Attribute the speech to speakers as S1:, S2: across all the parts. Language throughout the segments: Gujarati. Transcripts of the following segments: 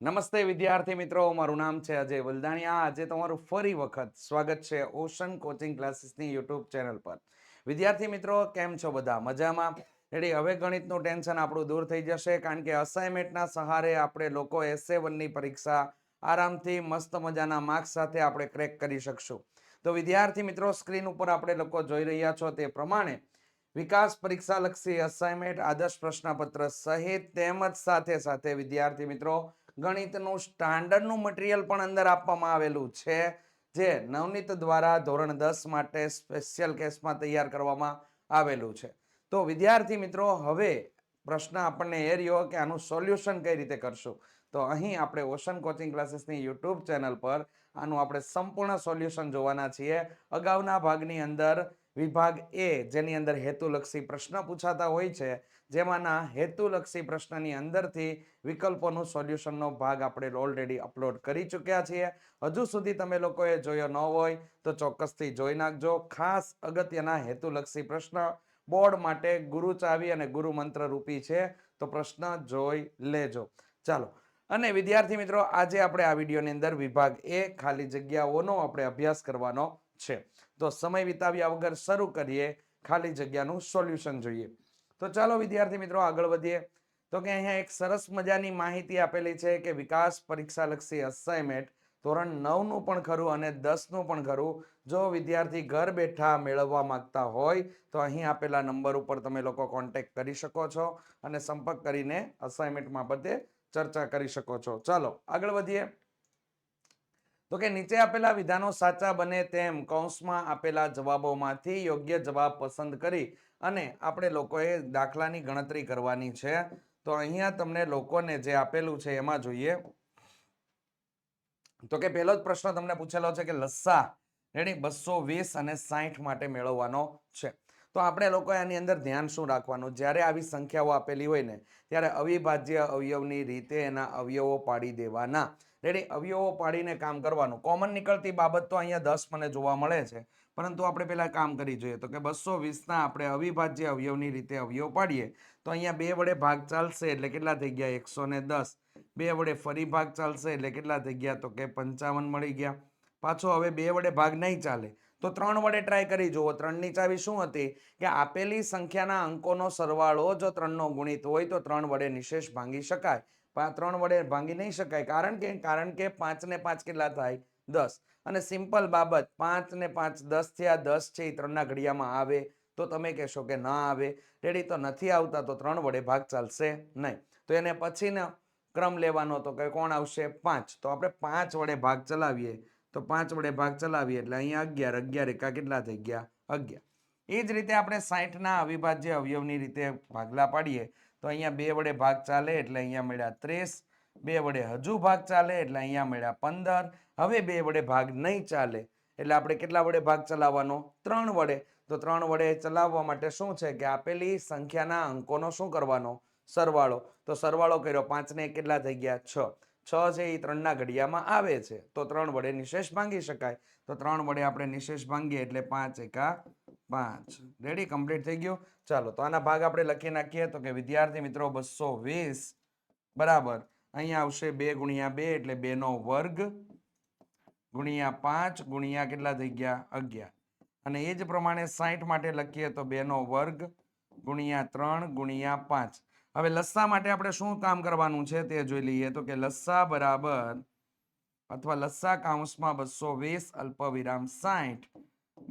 S1: નમસ્તે વિદ્યાર્થી મિત્રો, મારું નામ છે અજય વલદાણિયા. આજે તમારું ફરી વખત સ્વાગત છે ઓશન કોચિંગ ક્લાસીસની યુટ્યુબ ચેનલ પર. વિદ્યાર્થી મિત્રો, કેમ છો બધા? મજામાં? રેડી? હવે ગણિતનું ટેન્શન આપણું દૂર થઈ જશે, કારણ કે અસાઇનમેન્ટના સહારે આપણે લોકો એસે1ની પરીક્ષા આરામથી મસ્ત મજાના માર્ક્સ સાથે આપણે ક્રેક કરી શકશું. તો વિદ્યાર્થી મિત્રો, સ્ક્રીન ઉપર આપણે લોકો જોઈ રહ્યા છો તે પ્રમાણે વિકાસ પરીક્ષા લક્ષી અસાઇનમેન્ટ, આદર્શ પ્રશ્નપત્ર સહિત તેમજ સાથે સાથે વિદ્યાર્થી મિત્રો ગણિતનું સ્ટાન્ડર્ડનું મટીરિયલ પણ અંદર આપવામાં આવેલું છે, જે નવનીત દ્વારા ધોરણ 10 માટે સ્પેશિયલ કેસમાં તૈયાર કરવામાં આવેલું છે. તો વિદ્યાર્થી મિત્રો, હવે પ્રશ્ન આપણને એ રહ્યો કે આનું સોલ્યુશન કઈ રીતે કરશું. તો અહીં આપણે ઓશન કોચિંગ ક્લાસીસની યુટ્યુબ ચેનલ પર આનું આપણે સંપૂર્ણ સોલ્યુશન જોવાના છીએ. અગાઉના ભાગની અંદર વિભાગ એ, જેની અંદર હેતુલક્ષી પ્રશ્ન પૂછાતા હોય છે, જેમાંના હેતુલક્ષી પ્રશ્નની અંદરથી વિકલ્પોનું સોલ્યુશનનો ભાગ આપણે ઓલરેડી અપલોડ કરી ચૂક્યા છીએ. હજુ સુધી તમે લોકોએ જોયો ન હોય તો ચોક્કસથી જોઈ નાખજો. ખાસ અગત્યના હેતુલક્ષી પ્રશ્ન બોર્ડ માટે ગુરુ ચાવી અને ગુરુ મંત્ર રૂપી છે, તો પ્રશ્ન જોઈ લેજો. ચાલો, અને વિદ્યાર્થી મિત્રો, આજે આપણે આ વિડીયોની અંદર વિભાગ એ ખાલી જગ્યાઓનો આપણે અભ્યાસ કરવાનો છે. તો સમય વિતાવ્યા વગર શરૂ કરીએ, ખાલી જગ્યાનું સોલ્યુશન જોઈએ. તો ચાલો વિદ્યાર્થી મિત્રો, આગળ વધીએ. તો કે અહીંયા એક સરસ મજાની માહિતી આપેલી છે કે વિકાસ પરીક્ષા લક્ષી અસાઇનમેન્ટ ધોરણ 9 નું પણ ખરું અને 10 નું પણ ખરું. જો વિદ્યાર્થી ઘર બેઠા મેળવવા માંગતા હોય તો અહીં આપેલા નંબર ઉપર તમે લોકો કોન્ટેક્ટ કરી શકો છો અને સંપર્ક કરીને અસાઇનમેન્ટ બાબતે ચર્ચા કરી શકો છો. ચાલો આગળ વધીએ. તો કે નીચે આપેલા વિધાનો સાચા બને તેમ કૌંસમાં આપેલા જવાબોમાંથી યોગ્ય જવાબ પસંદ કરી અને આપણે લોકોએ દાખલાની ગણતરી કરવાની છે. તો અહીંયા તમને લોકોને જે આપેલું છે એમાં જોઈએ. તો કે પહેલો જ પ્રશ્ન તમને પૂછેલો છે કે લસ્સા રેડી 220 અને 60 માટે મેળવવાનો છે. તો આપણે લોકો આની અંદર ધ્યાન શું રાખવાનું? જ્યારે આવી સંખ્યાઓ આપેલી હોય ને, ત્યારે અવિભાજ્ય અવયવની રીતે એના અવયવો પાડી દેવાના. રેડી? અવયવો પાડીને કામ કરવાનું. કોમન નીકળતી બાબત તો અહીંયા 10 મને જોવા મળે છે, પરંતુ આપણે પહેલા કામ કરી જોઈએ. તો કે 220 ના આપણે અવિભાજ્ય અવયવની રીતે અવયવ પાડીએ તો અહીંયા 2 વડે ભાગ ચાલશે એટલે કેટલા થઈ ગયા? 110. 2 વડે ફરી ભાગ ચાલશે એટલે કેટલા થઈ ગયા? તો કે 55 મળી ગયા. પાછો હવે 2 વડે ભાગ નહીં ચાલે તો 3 વડે ટ્રાય કરી જુઓ. 3 ની ચાવી શું હતી? કે આપેલી સંખ્યાના અંકોનો સરવાળો જો 3 નો ગુણિત હોય તો 3 વડે નિશેષ ભાંગી શકાય. 3 વડે ભાંગી નહીં શકાય. કારણ કે 5 ને 5 કેટલા થાય? 10. અને સિમ્પલ બાબત, 5 ને 5 10 થયા. 10 છે એ 3 ના ઘડિયામાં આવે તો તમે કહેશો કે ના આવે. રેડી? તો નથી આવતા તો 3 વડે ભાગ ચાલશે નહીં. તો એને પછીનો ક્રમ લેવાનો તો કે કોણ આવશે? 5. તો આપણે 5 વડે ભાગ ચલાવીએ તો 5 વડે ભાગ ચલાવીએ એટલે અહીંયા 11. 11 એકા કેટલા થઈ ગયા? 11. એ જ રીતે આપણે 60 ના અવિભાજ્ય અવયવની રીતે ભાગલા પાડીએ તો અહીંયા 2 વડે ભાગ ચાલે એટલે અહીંયા મળ્યા 30. 2 વડે હજુ ભાગ ચાલે એટલે અહીંયા મળ્યા 15. હવે 2 વડે ભાગ નહીં ચાલે એટલે આપણે કેટલા વડે ભાગ ચલાવવાનો? 3 વડે. તો 3 વડે ચલાવવા માટે શું છે કે આપેલી સંખ્યાના અંકોનો શું કરવાનો? સરવાળો. તો સરવાળો કર્યો. 5 ને કેટલા થઈ ગયા? 6. 6 છે એ 3 ના ઘડિયામાં આવે છે તો 3 વડે નિશેષ ભાંગી શકાય. તો 3 વડે આપણે નિશેષ ભાંગીએ એટલે 5 એકા 5. રેડી? કમ્પ્લીટ થઈ ગયું. ચાલો, તો આના ભાગ આપણે લખી નાખીએ. તો કે વિદ્યાર્થી મિત્રો 220 બરાબર અહીંયા આવશે 2 ગુણ્યા 2 એટલે 2 નો વર્ગ ગુણ્યા 5 ગુણ્યા કેટલા થઈ ગયા? 11. અને એ જ પ્રમાણે 60 માટે લખીએ તો 2 નો વર્ગ ગુણ્યા 3 ગુણ્યા 5. હવે લસ્સા માટે આપણે શું કામ કરવાનું છે તે જોઈ લઈએ. તો કે લસ્સા બરાબર અથવા લસ્સા કૌંસમાં 220 અલ્પવિરામ 60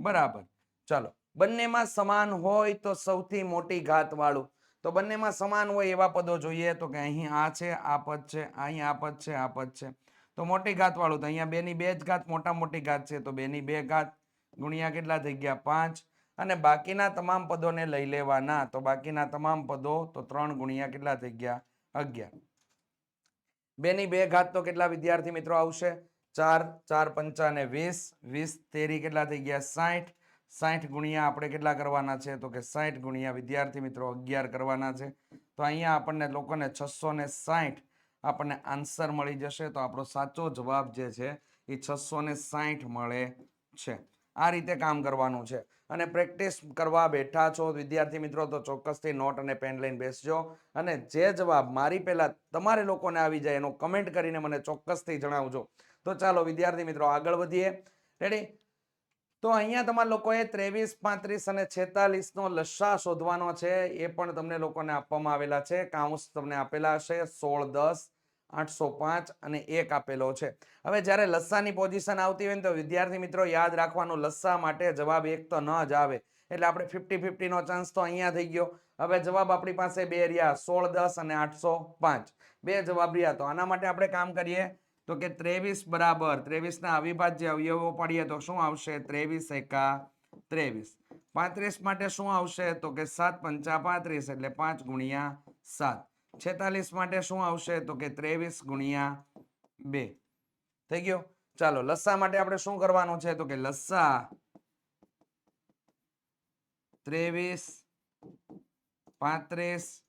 S1: બરાબર. ચાલો, બંનેમાં સમાન હોય તો સૌથી મોટી ઘાત વાળું. તો બંનેમાં સમાન હોય એવા પદો જોઈએ. તો કે અહીં આ છે, આ પદ છે, અહીં આ પદ છે, આ પદ છે. તો મોટી ઘાત વાળું તો અહીંયા 2 ની 2 જ ઘાત મોટા મોટી ઘાત છે તો 2 ની 2 ઘાત ગુણ્યા કેટલા થઈ ગયા? 5. અને બાકીના તમામ પદોને લઈ લેવાના. તો બાકીના તમામ પદો તો 3 ગુણ્યા કેટલા થઈ ગયા? 11. 2 ની 2 ઘાત તો કેટલા વિદ્યાર્થી મિત્રો આવશે? 4. 4 પંચા ને 20. 20 તેરી કેટલા થઈ ગયા? 60. 60 ગુણ્યા આપણે કેટલા કરવાના છે? તો કે 60 ગુણ્યા વિદ્યાર્થી મિત્રો 11 કરવાના છે. તો અહીંયા આપણને લોકોને 660 આપણને આન્સર મળી જશે. તો આપણો સાચો જવાબ જે છે એ 660 મળે છે. આ રીતે કામ કરવાનું છે. અને પ્રેક્ટિસ કરવા બેઠા છો વિદ્યાર્થી મિત્રો તો ચોક્કસથી નોટ અને પેન લઈને બેસજો અને જે જવાબ મારી પહેલા તમારે લોકોને આવી જાય એનો કમેન્ટ કરીને મને ચોક્કસથી જણાવજો. તો ચાલો વિદ્યાર્થી મિત્રો આગળ વધીએ. રેડી? તો અહીંયા તમારા લોકોએ 23, 35 અને 46 નો લસા શોધવાનો છે. એ પણ તમને લોકોને આપવામાં આવેલા છે. કાઉન્સ તમને આપેલા હશે 16, 10, 805 અને 1 આપેલો છે. હવે જ્યારે લસાની પોઝિશન આવતી હોય ને તો વિદ્યાર્થી મિત્રો યાદ રાખવાનું, લસા માટે જવાબ 1 તો ન જ આવે. એટલે આપણે 50-50 નો ચાન્સ તો અહીંયા થઈ ગયો. હવે જવાબ આપણી પાસે બે રહ્યા, 16, 10 અને 805. બે જવાબ રહ્યા. તો આના માટે આપણે કામ કરીએ તો કે 23 બરાબર 23 ના અવિભાજ્ય અવયવો પાડીએ તો શું આવશે? 23 એકા 23. 35 માટે શું આવશે? તો કે 7 પંચા 35 એટલે 5 ગુણ્યા 7. 46 માટે શું આવશે? તો કે 23 ગુણ્યા 2. થઈ ગયો? ચાલો લસા માટે આપણે શું કરવાનું છે? તો કે લસા 23, 35,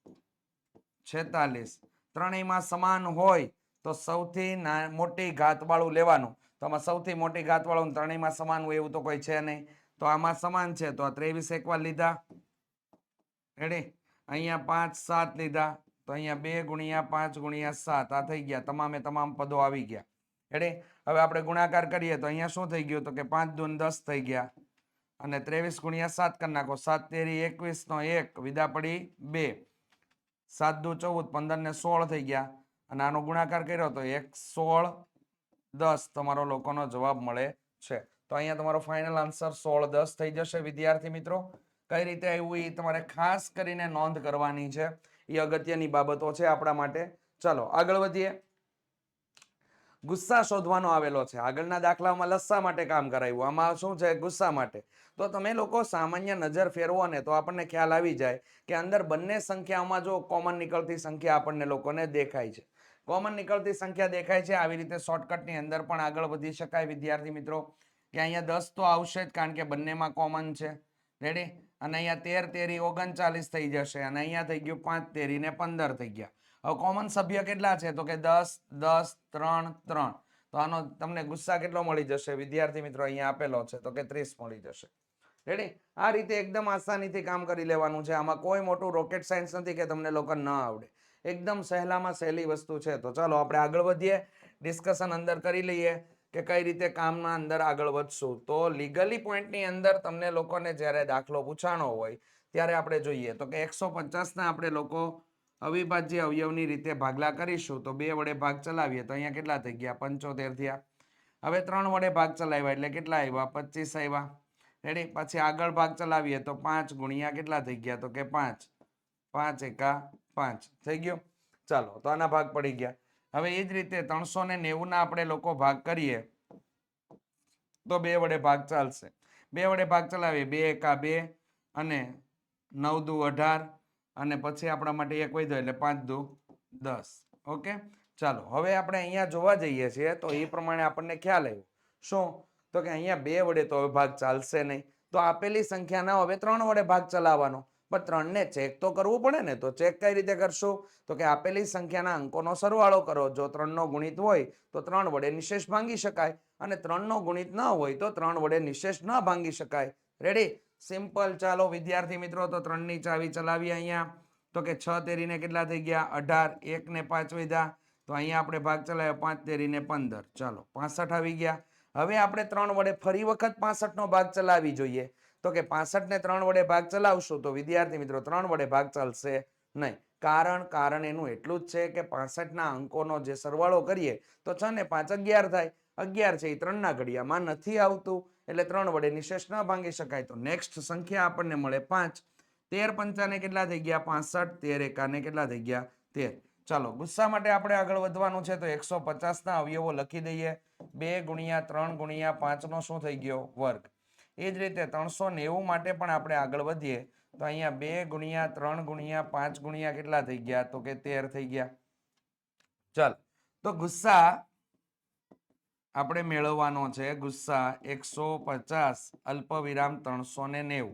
S1: 46 ત્રણેયમાં સમાન હોય તો સૌથી મોટી ઘાત વાળું લેવાનું. તો આમાં સૌથી મોટી ઘાત વાળું ત્રણેયમાં સમાન હોય એવું તો કોઈ છે નહીં. તો આમાં સમાન છે તો આ 23 એકવાર લીધા. રેડી? અહીંયા 5, 7 લીધા. તો અહીંયા 2 ગુણ્યા 5 ગુણ્યા 7 આ થઈ ગયા. તમામે તમામ પદો આવી ગયા. રેડી? હવે આપણે ગુણાકાર કરીએ તો અહીંયા શું થઈ ગયું? તો કે 5 દૂન 10 થઈ ગયા. અને 23 ગુણ્યા 7 કરી નાખો. 7 તેરી 21 નો 1 વિદા પડી 2. 7 દુ 14, 15 ને 16 થઈ ગયા. અને આનો ગુણાકાર કર્યો તો 1, 16, 10 તમારો લોકોનો જવાબ મળે છે. તો અહીંયા તમારો ફાઇનલ આન્સર 16, 10 થઈ જશે વિદ્યાર્થી મિત્રો. કઈ રીતે આવ્યું એ તમારે ખાસ કરીને નોંધ કરવાની છે. એ અગત્યની બાબતો છે આપણા માટે. ચલો આગળ વધીએ. ગુસ્સા શોધવાનો આવેલો છે. આગળના દાખલામાં લસ્સા માટે કામ કરાવ્યું. આમાં શું છે? ગુસ્સા માટે. તો તમે લોકો સામાન્ય નજર ફેરવો ને તો આપણને ખ્યાલ આવી જાય કે અંદર બંને સંખ્યાઓમાં જો કોમન નીકળતી સંખ્યા આપણને લોકોને દેખાય છે. કોમન નીકળતી સંખ્યા દેખાય છે. આવી રીતે શોર્ટકટની અંદર પણ આગળ વધી શકાય વિદ્યાર્થી મિત્રો. કે અહીંયા 10 તો આવશે જ કારણ કે બંનેમાં કોમન છે. રેડી? અને અહીંયા 13 તેરી 39 થઈ જશે. અને અહીંયા થઈ ગયું 5 તેરી ને 15 થઈ ગયા. હવે કોમન સભ્ય કેટલા છે? તો કે 10, 10, 3, 3. તો આનો તમને ગુસ્સા કેટલો મળી જશે વિદ્યાર્થી મિત્રો? અહીંયા આપેલો છે તો કે 30 મળી જશે. રેડી? આ રીતે એકદમ આસાનીથી કામ કરી લેવાનું છે. આમાં કોઈ મોટું રોકેટ સાયન્સ નથી કે તમને લોકો ન આવડે. એકદમ સહેલામાં સહેલી વસ્તુ છે. તો ચાલો આપણે આગળ વધીએ. ડિસ્કશન અંદર કરી લઈએ કે કઈ રીતે કામના અંદર આગળ વધશું. તો લીગલી પોઈન્ટની અંદર તમને લોકોને જ્યારે દાખલો પૂછાણો હોય ત્યારે આપણે જોઈએ તો કે 150 ના આપણે લોકો અવિભાજ્ય અવયવની રીતે ભાગલા કરીશું. તો 2 વડે ભાગ ચલાવીએ તો અહીંયા કેટલા થઈ ગયા? 75 થયા. હવે 3 વડે ભાગ ચલાવ્યા એટલે કેટલા આવ્યા? 25 આવ્યા. રેડી? પછી આગળ ભાગ ચલાવીએ તો 5 ગુણ્યા કેટલા થઈ ગયા? તો કે 5. 5 એકા 5 થઈ ગયો. ચાલો તો આના ભાગ પડી ગયા. હવે એ જ રીતે 390 ના આપણે લોકો ભાગ કરીએ તો 2 વડે ભાગ ચાલશે. 2 વડે ભાગ ચલાવીએ 2 એકા 2 અને 9 દુ 18 અને પછી આપણા માટે 1 વધ્યો એટલે 5 દુ 10. ઓકે? ચાલો હવે આપણે અહીંયા જોવા જઈએ છીએ તો એ પ્રમાણે આપણને ખ્યાલ આવ્યો. શું? તો કે અહીંયા 2 વડે તો હવે ભાગ ચાલશે નહીં. તો આપેલી સંખ્યાના હવે 3 વડે ભાગ ચલાવવાનો. પણ 3 ને ચેક તો કરવું પડે ને. તો ચેક કઈ રીતે કરશું? તો કે આપેલી સંખ્યાના અંકોનો સરવાળો કરો. જો 3 નો ગુણિત હોય તો 3 વડે નિશેષ ભાંગી શકાય. અને 3 નો ગુણિત ન હોય તો 3 વડે નિશેષ ન ભાંગી શકાય. રેડી? સિમ્પલ. ચાલો વિદ્યાર્થી મિત્રો તો 3 ની ચાવી ચલાવીએ અહીંયા. તો કે 6 તેરીને કેટલા થઈ ગયા? 18. 1 ને 5 વધ્યા. તો અહીંયા આપણે ભાગ ચલાવ્યો 5 તેરીને 15. ચાલો 65 આવી ગયા. હવે આપણે 3 વડે ફરી વખત 65 નો ભાગ ચલાવી જોઈએ. તો કે 65 ને 3 વડે ભાગ ચલાવશું તો વિદ્યાર્થી મિત્રો 3 વડે ભાગ ચાલશે નહીં. કારણ એનું એટલું જ છે કે 65 ના અંકોનો જે સરવાળો કરીએ તો 6 ને 5 11 થાય. 11 છે એ 3 ના ઘડિયામાં નથી આવતું એટલે 3 વડે નિશેષ ન ભાંગી શકાય. તો નેક્સ્ટ સંખ્યા આપણને મળે 5. 13 પંચાને કેટલા થઈ ગયા? 65. 13 એકાને કેટલા થઈ ગયા? 13. ચાલો ગુસ્સા માટે આપણે આગળ વધવાનું છે તો 150 ના અવયવો લખી દઈએ. 2 ગુણ્યા 3 ગુણ્યા 5 નો શું થઈ ગયો? વર્ગ. એ જ રીતે 390 માટે પણ આપણે આગળ વધીએ તો અહીંયા 2 ગુણ્યા 3 ગુણ્યા 5 ગુણ્યા કેટલા થઈ ગયા? તો કે 13 થઈ ગયા. ચાલ તો ગુસ્સા આપણે મેળવવાનો છે. ગુસ્સા 150 અલ્પ વિરામ 390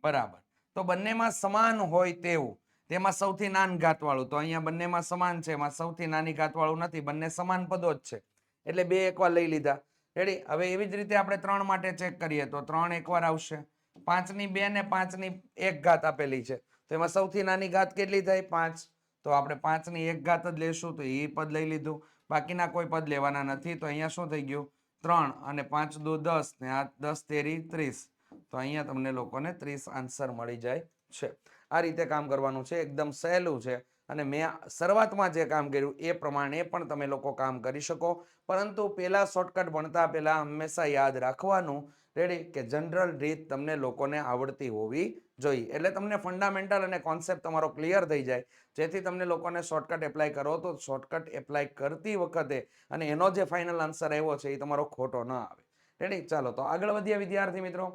S1: બરાબર. તો બંનેમાં સમાન હોય તેવું. તેમાં સૌથી નાની ઘાત વાળું. તો અહીંયા બંનેમાં સમાન છે. એમાં સૌથી નાની ઘાત વાળું નથી. બંને સમાન પદો જ છે એટલે 2 એકવાર લઈ લીધા. રેડી. હવે એવી જ રીતે આપણે 3 માટે ચેક કરીએ તો 3 એકવાર આવશે, 5 ની 2 ને 5 ની 1 ઘાત આપેલી છે, તો એમાં સૌથી નાની ઘાત કેટલી થાય? 5. તો આપણે 5 ની 1 ઘાત જ લેશું, તો એ પદ લઈ લીધું, બાકીના કોઈ પદ લેવાના નથી. તો અહીંયા શું થઈ ગયું? 3 અને 5 દુ 10 ને આ 10 તેરી 30. તો અહીંયા તમને લોકોને 30 આન્સર મળી જાય છે. આ રીતે કામ કરવાનું છે, એકદમ સહેલું છે. અને મેં શરૂઆતમાં જે કામ કર્યું એ પ્રમાણે પણ તમે લોકો કામ કરી શકો, પરંતુ પેલા શોર્ટકટ ભણતા પહેલા હંમેશા યાદ રાખવાનું, રેડી, કે જનરલ રીત તમને લોકોને આવડતી હોવી જોઈએ. એટલે તમને ફંડામેન્ટલ અને કોન્સેપ્ટ તમારો ક્લિયર થઈ જાય, જેથી તમને લોકોને શોર્ટકટ એપ્લાય કરો તો શોર્ટકટ એપ્લાય કરતી વખતે અને એનો જે ફાઇનલ આન્સર આવ્યો છે એ તમારો ખોટો ન આવે. રેડી. ચાલો તો આગળ વધીએ વિદ્યાર્થી મિત્રો.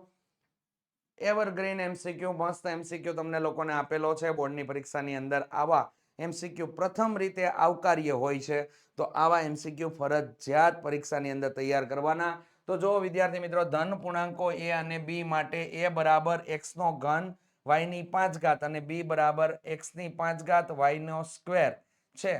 S1: એવરગ્રીન એમસીક્યુ, મસ્ત એમસીક્યુ તમને લોકોને આપેલો છે બોર્ડની પરીક્ષાની અંદર. આવા એમસીક્યુ પ્રથમ રીતે આવકાર્ય હોય છે, તો આવા એમસીક્યુ ફરજિયાત પરીક્ષાની અંદર તૈયાર કરવાના. તો જો વિદ્યાર્થી મિત્રો, ધન પૂર્ણાંકો એ અને બી માટે એ બરાબર x નો ઘન y ની 5 ઘાત અને b બરાબર x ની 5 ઘાત y નો સ્ક્વેર છે,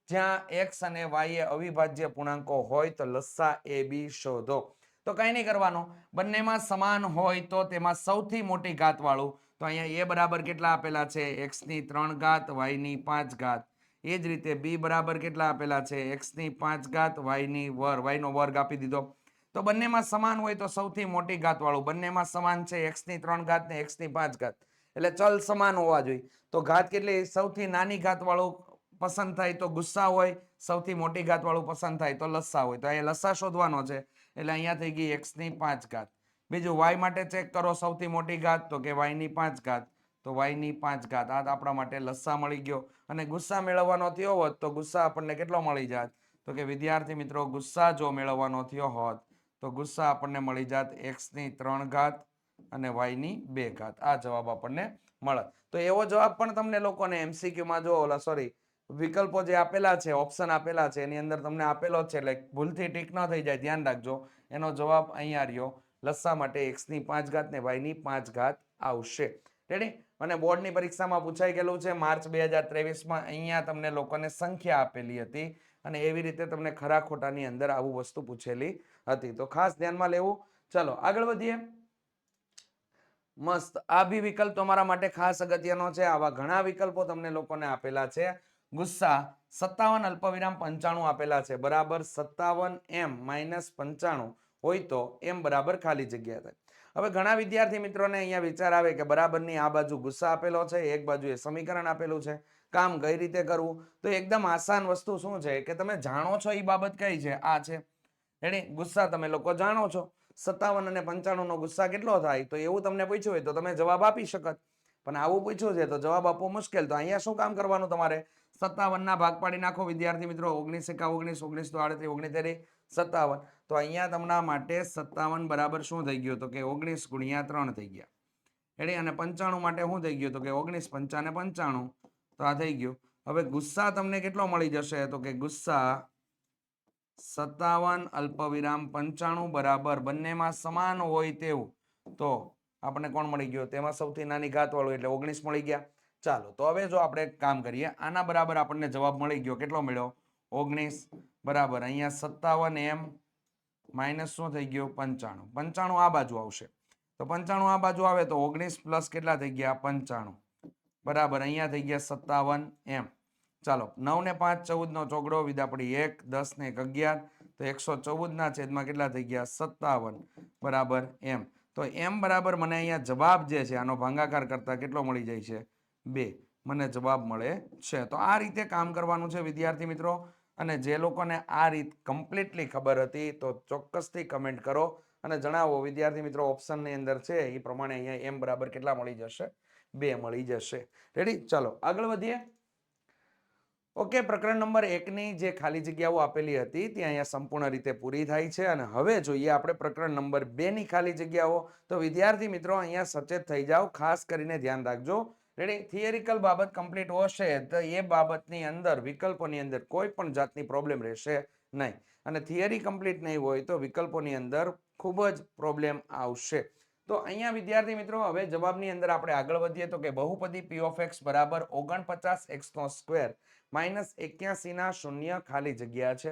S1: જ્યાં x અને y એ અવિભાજ્ય પૂર્ણાંકો હોય તો લસા એ બી શોધો. તો કઈ નહીં કરવાનું, બંનેમાં સમાન હોય તો તેમાં સૌથી મોટી ઘાત વાળું, તો અહીંયા a બરાબર કેટલા આપેલા છે? x ની 3 ઘાત y ની 5 ઘાત. એ જ રીતે b બરાબર કેટલા આપેલા છે? x ની 5 ઘાત y નો વર્ગ આપી દીધો. તો બંનેમાં સમાન હોય તો સૌથી મોટી ઘાત વાળું, બંનેમાં સમાન છે x ની 3 ઘાત ને x ની 5 ઘાત, એટલે ચલ સમાન હોવા જોઈએ. તો ઘાત કેટલી? સૌથી નાની ઘાત વાળું પસંદ થાય તો ગુસ્સા હોય, સૌથી મોટી ઘાત વાળું પસંદ થાય તો લસા હોય. તો અહીંયા લસા શોધવાનો છે, એટલે અહીંયા થઈ ગઈ x ની 5 ઘાત. બીજું y માટે ચેક કરો, સૌથી મોટી ઘાત, તો કે y ની 5 ઘાત. તો y ની 5 ઘાત, આ આપણા માટે લસા મળી ગયો. અને ગુસ્સા મેળવવાનો થયો હોત તો ગુસ્સા આપણને કેટલો મળી જાત? તો કે વિદ્યાર્થી મિત્રો, ગુસ્સા જો મેળવવાનો થયો હોત તો ગુસ્સા આપણને મળી જાત x ની 3 ઘાત અને y ની 2 ઘાત. આ જવાબ આપણને મળે. તો એવો જવાબ પણ તમને લોકોને MCQ માં જો સોરી વિકલ્પો જે આપેલા છે, ઓપ્શન આપેલા છે, એની અંદર તમને આપેલો છે, એટલે ભૂલથી ટીક ન થઈ જાય, ધ્યાન રાખજો. એનો જવાબ અહીંયા રહ્યો, લસા માટે x ની 5 ઘાત ને y ની 5 ઘાત આવશે. રેડી. અને બોર્ડની પરીક્ષામાં પૂછાઈ ગયેલું છે માર્ચ 2023 માં. અહીંયા તમને લોકોને સંખ્યા આપેલી હતી અને એવી રીતે તમને ખરા ખોટાની અંદર આવું વસ્તુ પૂછેલી હતી, તો ખાસ ધ્યાનમાં લેવું. ચલો આગળ વધીએ. મસ્ત. આ બી વિકલ્પ તમારા માટે ખાસ અગત્યનો છે. આવા ઘણા વિકલ્પો તમને લોકોને આપેલા છે. ગુસ્સા 57 અલ્પવિરામ 95 આપેલા છે, બરાબર 57 m માઇનસ 95 હોય તો m બરાબર ખાલી જગ્યા થાય. હવે ઘણા વિદ્યાર્થી મિત્રોને અહીંયા વિચાર આવે કે બરાબરની આ બાજુ ગુસ્સા આપેલો છે, એક બાજુ એ સમીકરણ આપેલું છે, કામ કઈ રીતે કરવું? તો એકદમ આસાન વસ્તુ શું છે કે તમે જાણો છો એ બાબત કઈ છે? આ છે. રેડી. ગુસ્સા તમે લોકો જાણો છો, 57 અને 95 નો ગુસ્સા કેટલો થાય? તો એવું તમને પૂછ્યું હોય તો તમે જવાબ આપી શકત, પણ આવું પૂછ્યું છે તો જવાબ આપવો મુશ્કેલ. તો અહીંયા શું કામ કરવાનું તમારે? 57 ના ભાગ પાડી નાખો વિદ્યાર્થી મિત્રો. 19 એકા 19, 19 તો 38, 19 તેરી 57. તો અહીંયા તમારા માટે 57 બરાબર શું થઈ ગયું? તો કે 19 ગુણ્યા 3 થઈ ગયા. રેડી. અને 95 માટે શું થઈ ગયું? તો કે 19 પંચા ને 95. તો આ થઈ ગયું. હવે ગુસ્સા તમને કેટલો મળી જશે? તો કે ગુસ્સા 57 અલ્પવિરામ 95 બરાબર બંનેમાં સમાન હોય તેવું, તો આપણને કોણ મળી ગયો? તેમાં સૌથી નાની ઘાત વાળું, એટલે 19 મળી ગયા. ચાલો તો હવે જો આપણે કામ કરીએ, આના બરાબર આપણને જવાબ મળી ગયો. કેટલો મળ્યો? 19 બરાબર અહીંયા 57 m માઇનસ શું થઈ ગયું? 95. 95 આ બાજુ આવશે, તો 95 આ બાજુ આવે તો 19 પ્લસ કેટલા થઈ ગયા? 95 બરાબર અહીંયા થઈ ગયા 57 m. ચાલો 9 ને 5 14 નો ચોગડો, વિદા પડી 1, 10 ને 1 11, તો 114 ના છેદમાં કેટલા થઈ ગયા? 57 બરાબર m. તો m બરાબર મને અહીંયા જવાબ જે છે આનો ભાગાકાર કરતા કેટલો મળી જાય છે? 2. મને જવાબ મળે છે. તો આ રીતે કામ કરવાનું છે વિદ્યાર્થી મિત્રો. અને જે લોકોને આ રીત કમ્પ્લીટલી ખબર હતી તો ચોક્કસથી કમેન્ટ કરો અને જણાવો વિદ્યાર્થી મિત્રો, ઓપ્શનની અંદર છે એ પ્રમાણે અહીંયા m બરાબર કેટલા મળી જશે? 2 મળી જશે. રેડી. ચાલો આગળ વધીએ. ઓકે, પ્રકરણ નંબર 1 ની જે ખાલી જગ્યાઓ આપેલી હતી તે અહીંયા સંપૂર્ણ રીતે પૂરી થાય છે. અને હવે જોઈએ આપણે પ્રકરણ નંબર 2 ની ખાલી જગ્યાઓ. તો વિદ્યાર્થી મિત્રો અહીંયા સચેત થઈ જાઓ, ખાસ કરીને ધ્યાન રાખજો. રેડી. થિયરિકલ બાબત કમ્પ્લીટ હશે તો એ બાબતની અંદર વિકલ્પોની અંદર કોઈ પણ જાતની પ્રોબ્લેમ રહેશે નહીં. અને થિયરી કમ્પ્લીટ નહીં હોય તો વિકલ્પોની અંદર ખૂબ જ પ્રોબ્લેમ આવશે. તો અહીંયા વિદ્યાર્થી મિત્રો હવે જવાબની અંદર આપણે આગળ વધીએ તો કે બહુપદી p of x બરાબર 49 x નો સ્ક્વેર માઇનસ 81 ના શૂન્ય ખાલી જગ્યા છે.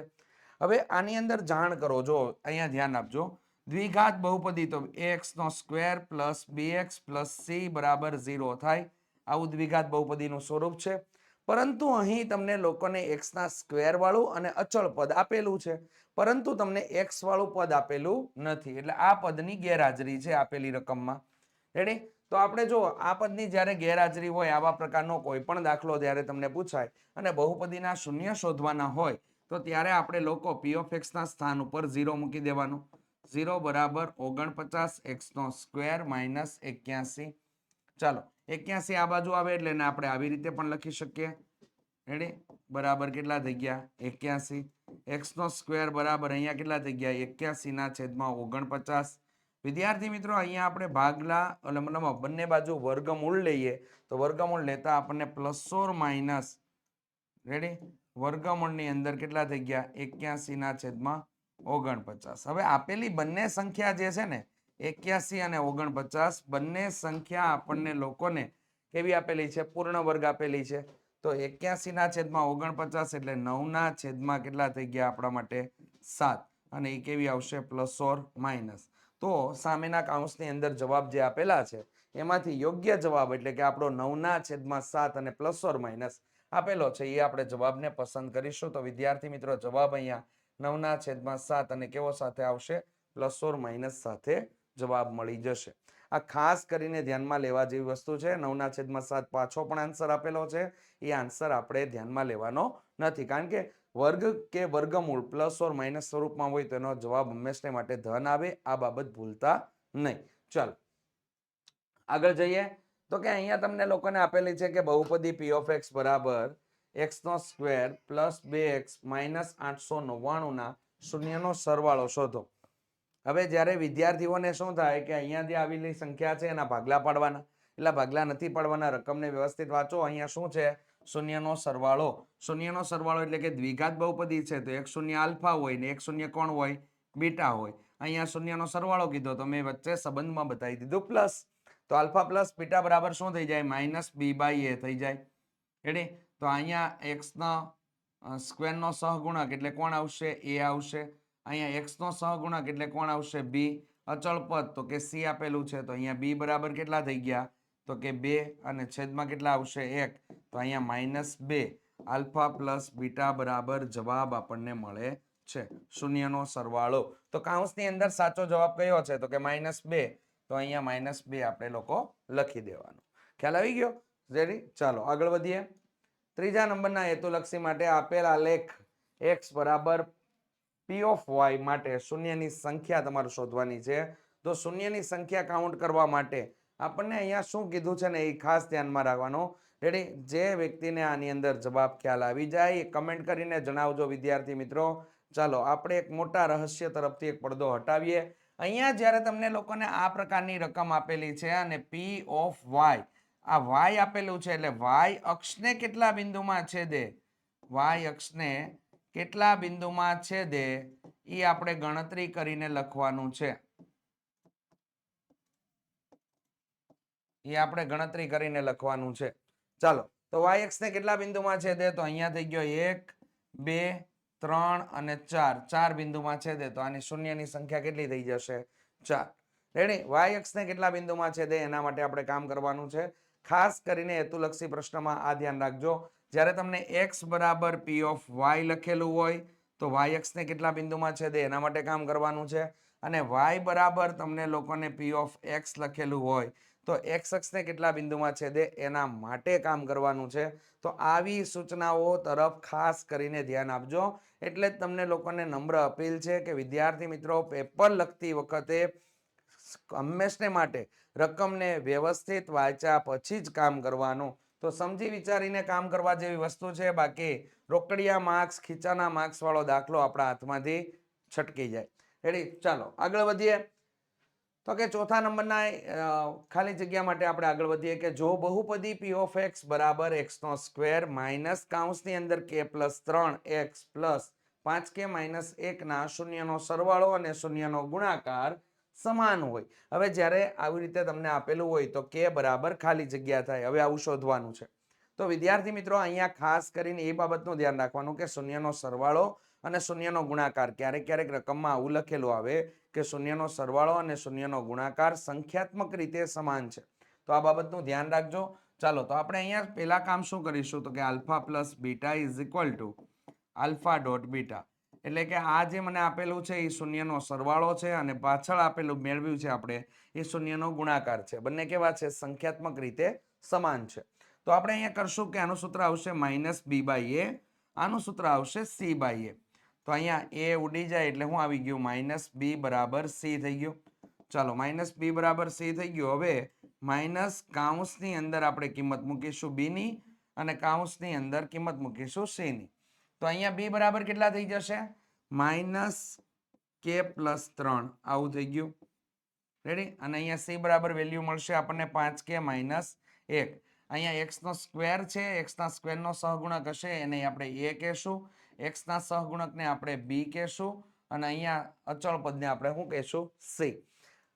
S1: હવે આની અંદર જાણ કરો, જો અહીંયા ધ્યાન આપજો, દ્વિઘાત બહુપદી તો ax નો square plus bx plus c બરાબર 0 થાય, આવું દ્વિઘાત બહુપદીનું સ્વરૂપ છે. પરંતુ અહીં તમને લોકોને x ના સ્ક્વેર વાળું અને અચળ પદ આપેલું છે, પરંતુ તમને x વાળું પદ આપેલું નથી, એટલે આ પદની ગેરહાજરી છે આપેલી રકમમાં. રેડી? તો આપણે જો આ પદની જ્યારે ગેરહાજરી હોય, આવા પ્રકારનો કોઈ પણ દાખલો જ્યારે તમને પૂછાય અને બહુપદીના શૂન્ય શોધવાના હોય, તો ત્યારે આપણે લોકો p of x ના સ્થાન ઉપર 0 મૂકી દેવાનું. 0 બરાબર 49 x નો સ્ક્વેર માઇનસ 81. ચાલો 81 આ બાજુ આવે એટલે એને આપણે આવી રીતે પણ લખી શકીએ. રેડી? બરાબર કેટલા થઈ ગયા? 81. x નો સ્ક્વેર બરાબર અહીંયા કેટલા થઈ ગયા? 81 ના છેદમાં 49. વિદ્યાર્થી મિત્રો, અહીંયા આપણે ભાગલા એટલે મતલબ બંને બાજુ વર્ગમૂળ લઈએ તો વર્ગમૂળ લેતા આપણને પ્લસ ઓર માઇનસ, રેડી, વર્ગમૂળની અંદર કેટલા થઈ ગયા? 81 ના છેદમાં 49. હવે આપેલી બંને સંખ્યા જે છે ને 81 અને 49 બંને સંખ્યા આપણને લોકોને કેવી આપેલી છે? પૂર્ણ વર્ગ આપેલી છે. તો 81 ના છેદમાં 49 એટલે 9 ના છેદમાં કેટલા થઈ ગયા આપણા માટે? 7. અને એ કેવી આવશે? Plus or minus. તો સામેના કાઉન્સની અંદર જવાબ જે આપેલા છે એમાંથી યોગ્ય જવાબ એટલે કે આપણો 9 ના છેદમાં 7 અને પ્લસ ઓર માઇનસ આપેલો છે એ આપણે જવાબને પસંદ કરીશું. તો વિદ્યાર્થી મિત્રો, જવાબ અહીંયા 9 ના છેદમાં 7 અને કેવો સાથે આવશે? પ્લસ ઓર માઇનસ સાથે જવાબ મળી જશે. આ ખાસ કરીને ધ્યાનમાં લેવા જેવી વસ્તુ છે. 9 ના છેદમાં 7 પાછો પણ આન્સર આપેલો છે, એ આન્સર આપણે ધ્યાનમાં લેવાનો નથી, કારણ કે વર્ગ કે વર્ગમૂળ પ્લસ ઓર માઇનસ સ્વરૂપમાં હોય તો એનો જવાબ હંમેશા માટે ધન આવે, આ બાબત ભૂલતા નહીં. ચાલો આગળ જઈએ. તો કે અહીંયા તમને લોકોને આપેલી છે કે બહુપદી p of x બરાબર x નો સ્ક્વેર પ્લસ 2x માઇનસ 899 ના શૂન્યનો સરવાળો શોધો. હવે જ્યારે વિદ્યાર્થીઓને શું થાય કે અહીંયા જે આવેલી સંખ્યા છે એના ભાગલા પાડવાના, એટલે ભાગલા નથી પાડવાના, રકમને વ્યવસ્થિત વાંચો. અહીંયા શું છે? શૂન્યનો સરવાળો. શૂન્યનો સરવાળો એટલે કે દ્વિઘાત બહુપદી છે તો એક શૂન્ય આલ્ફા હોય ને એક શૂન્ય કોણ હોય? બીટા હોય. અહીંયા શૂન્યનો સરવાળો કીધો તો મેં વચ્ચે સંબંધમાં બતાવી દીધું પ્લસ. તો આલ્ફા પ્લસ બીટા બરાબર શું થઈ જાય? માઇનસ બી બાય એ થઈ જાય. રેડી? તો અહીંયા x ના સ્ક્વેરનો સહગુણક એટલે કોણ આવશે? એ આવશે. અહીંયા x નો સહગુણક એટલે કોણ આવશે? b. અચળ પદ તો કે c આપેલું છે, તો અહીંયા b બરાબર કેટલા થઈ ગયા? તો કે 2 અને છેદમાં કેટલા આવશે? 1. તો અહીંયા માઇનસ 2. આલ્ફા પ્લસ બીટા બરાબર જવાબ આપણને મળે છે શૂન્યનો સરવાળો. તો કાઉન્સની અંદર સાચો જવાબ કયો છે? તો કે -2. તો અહીંયા -2 આપણે લોકો લખી દેવાનું. ખ્યાલ આવી ગયો? રેડી? ચાલો આગળ વધીએ. ત્રીજા નંબરના હેતુલક્ષી માટે આપેલ આલેખ x બરાબર p of y માટે શૂન્યની સંખ્યા તમારે શોધવાની છે. તો શૂન્યની સંખ્યા કાઉન્ટ કરવા માટે આપણને અહીંયા શું કીધું છે ને એ ખાસ ધ્યાનમાં રાખવાનું. રેડી? જે વ્યક્તિને આની અંદર જવાબ ખ્યાલ આવી જાય એ કમેન્ટ કરીને જણાવજો વિદ્યાર્થી મિત્રો. ચાલો આપણે એક મોટા રહસ્ય તરફથી એક પડદો હટાવીએ. અહીંયા જ્યારે તમને લોકોને આ પ્રકારની રકમ આપેલી છે અને p of y, આ y આપેલું છે એટલે y અક્ષને કેટલા બિંદુમાં છેદે? y અક્ષને કેટલા બિંદુમાં છેદે એ આપણે ગણતરી કરીને લખવાનું છે. એ આપણે ગણતરી કરીને લખવાનું છે. ચાલો તો y અક્ષને કેટલા બિંદુમાં છેદે? તો અહીંયા થઈ ગયો 1 2 3 અને 4. 4 બિંદુમાં છેદે તો આની શૂન્યની સંખ્યા કેટલી થઈ જશે? 4. રેડી? y અક્ષને કેટલા બિંદુમાં છેદે એના માટે આપણે કામ કરવાનું છે. ખાસ કરીને હેતુલક્ષી પ્રશ્નમાં આ ધ્યાન રાખજો. જ્યારે તમને x બરાબર p of y લખેલું હોય તો y અક્ષને કેટલા બિંદુમાં છેદે એના માટે કામ કરવાનું છે. અને y બરાબર તમને લોકોને p of x લખેલું હોય તો x અક્ષને કેટલા બિંદુમાં છેદે એના માટે કામ કરવાનું છે. તો આવી સૂચનાઓ તરફ ખાસ કરીને ધ્યાન આપજો. એટલે જ તમને લોકોને નમ્ર અપીલ છે કે વિદ્યાર્થી મિત્રો, પેપર લખતી વખતે હંમેશને માટે રકમને વ્યવસ્થિત વાંચ્યા પછી જ કામ કરવાનું. તો સમજી વિચારીને કામ કરવા જેવી વસ્તુ છે. બાકી રોકડિયા માર્ક્સ, ખીચાના માર્ક્સ વાળો દાખલો આપણા હાથમાંથી છટકી જાય. રેડી? ચાલો આગળ વધીએ. તો કે ચોથા નંબરના ખાલી જગ્યા માટે આપણે આગળ વધીએ કે જો બહુપદી p of x બરાબર x નો સ્ક્વેર માઇનસ કાઉન્સની અંદર k plus 3x plus 5k minus 1 ના શૂન્યનો સરવાળો અને શૂન્યનો ગુણાકાર સમાન હોય. હવે જ્યારે આવી રીતે તમને આપેલું હોય તો k બરાબર ખાલી જગ્યા થાય. હવે આવું શોધવાનું છે. તો વિદ્યાર્થી મિત્રો, અહીંયા ખાસ કરીને એ બાબતનું ધ્યાન રાખવાનું કે શૂન્યનો સરવાળો અને શૂન્યનો ગુણાકાર. ક્યારેક ક્યારેક રકમમાં આવું લખેલું આવે કે શૂન્યનો સરવાળો અને શૂન્યનો ગુણાકાર સંખ્યાત્મક રીતે સમાન છે. તો આ બાબતનું ધ્યાન રાખજો. ચાલો તો આપણે અહીંયા પહેલા કામ શું કરીશું તો કે alpha plus beta is equal to alpha dot beta. એટલે કે આ જે મને આપેલું છે એ શૂન્યનો સરવાળો છે અને પાછળ આપેલું મેળવ્યું છે આપણે એ શૂન્યનો ગુણાકાર છે. બંને કેવા છે? સંખ્યાત્મક રીતે સમાન છે. તો આપણે અહીંયા કરશું કે આનું સૂત્ર આવશે માઇનસ બી બાય એ, આનું સૂત્ર આવશે સી બાય એ. તો અહીંયા એ ઉડી જાય એટલે હું આવી ગયું માઇનસ બી બરાબર સી થઈ ગયું. ચાલો માઇનસ બી બરાબર સી થઈ ગયું. હવે માઇનસ કાઉન્સની અંદર આપણે કિંમત મૂકીશું બી ની અને કાઉન્સની અંદર કિંમત મૂકીશું સી ની. તો અહીંયા બી બરાબર કેટલા થઈ જશે? માઇનસ કે પ્લસ 3 આવું થઈ ગયું. રેડી? અને અહીંયા સી બરાબર વેલ્યુ મળશે આપણને 5k માઇનસ 1. અહીંયા એક્સ નો સ્ક્વેર છે, એક્સ ના સ્ક્વેર નો સહગુણક હશે એને આપણે એ કહેશું, એક્સ ના સહગુણકને આપણે બી કહેશું અને અહીંયા અચળ પદને આપણે શું કહેશું? સી.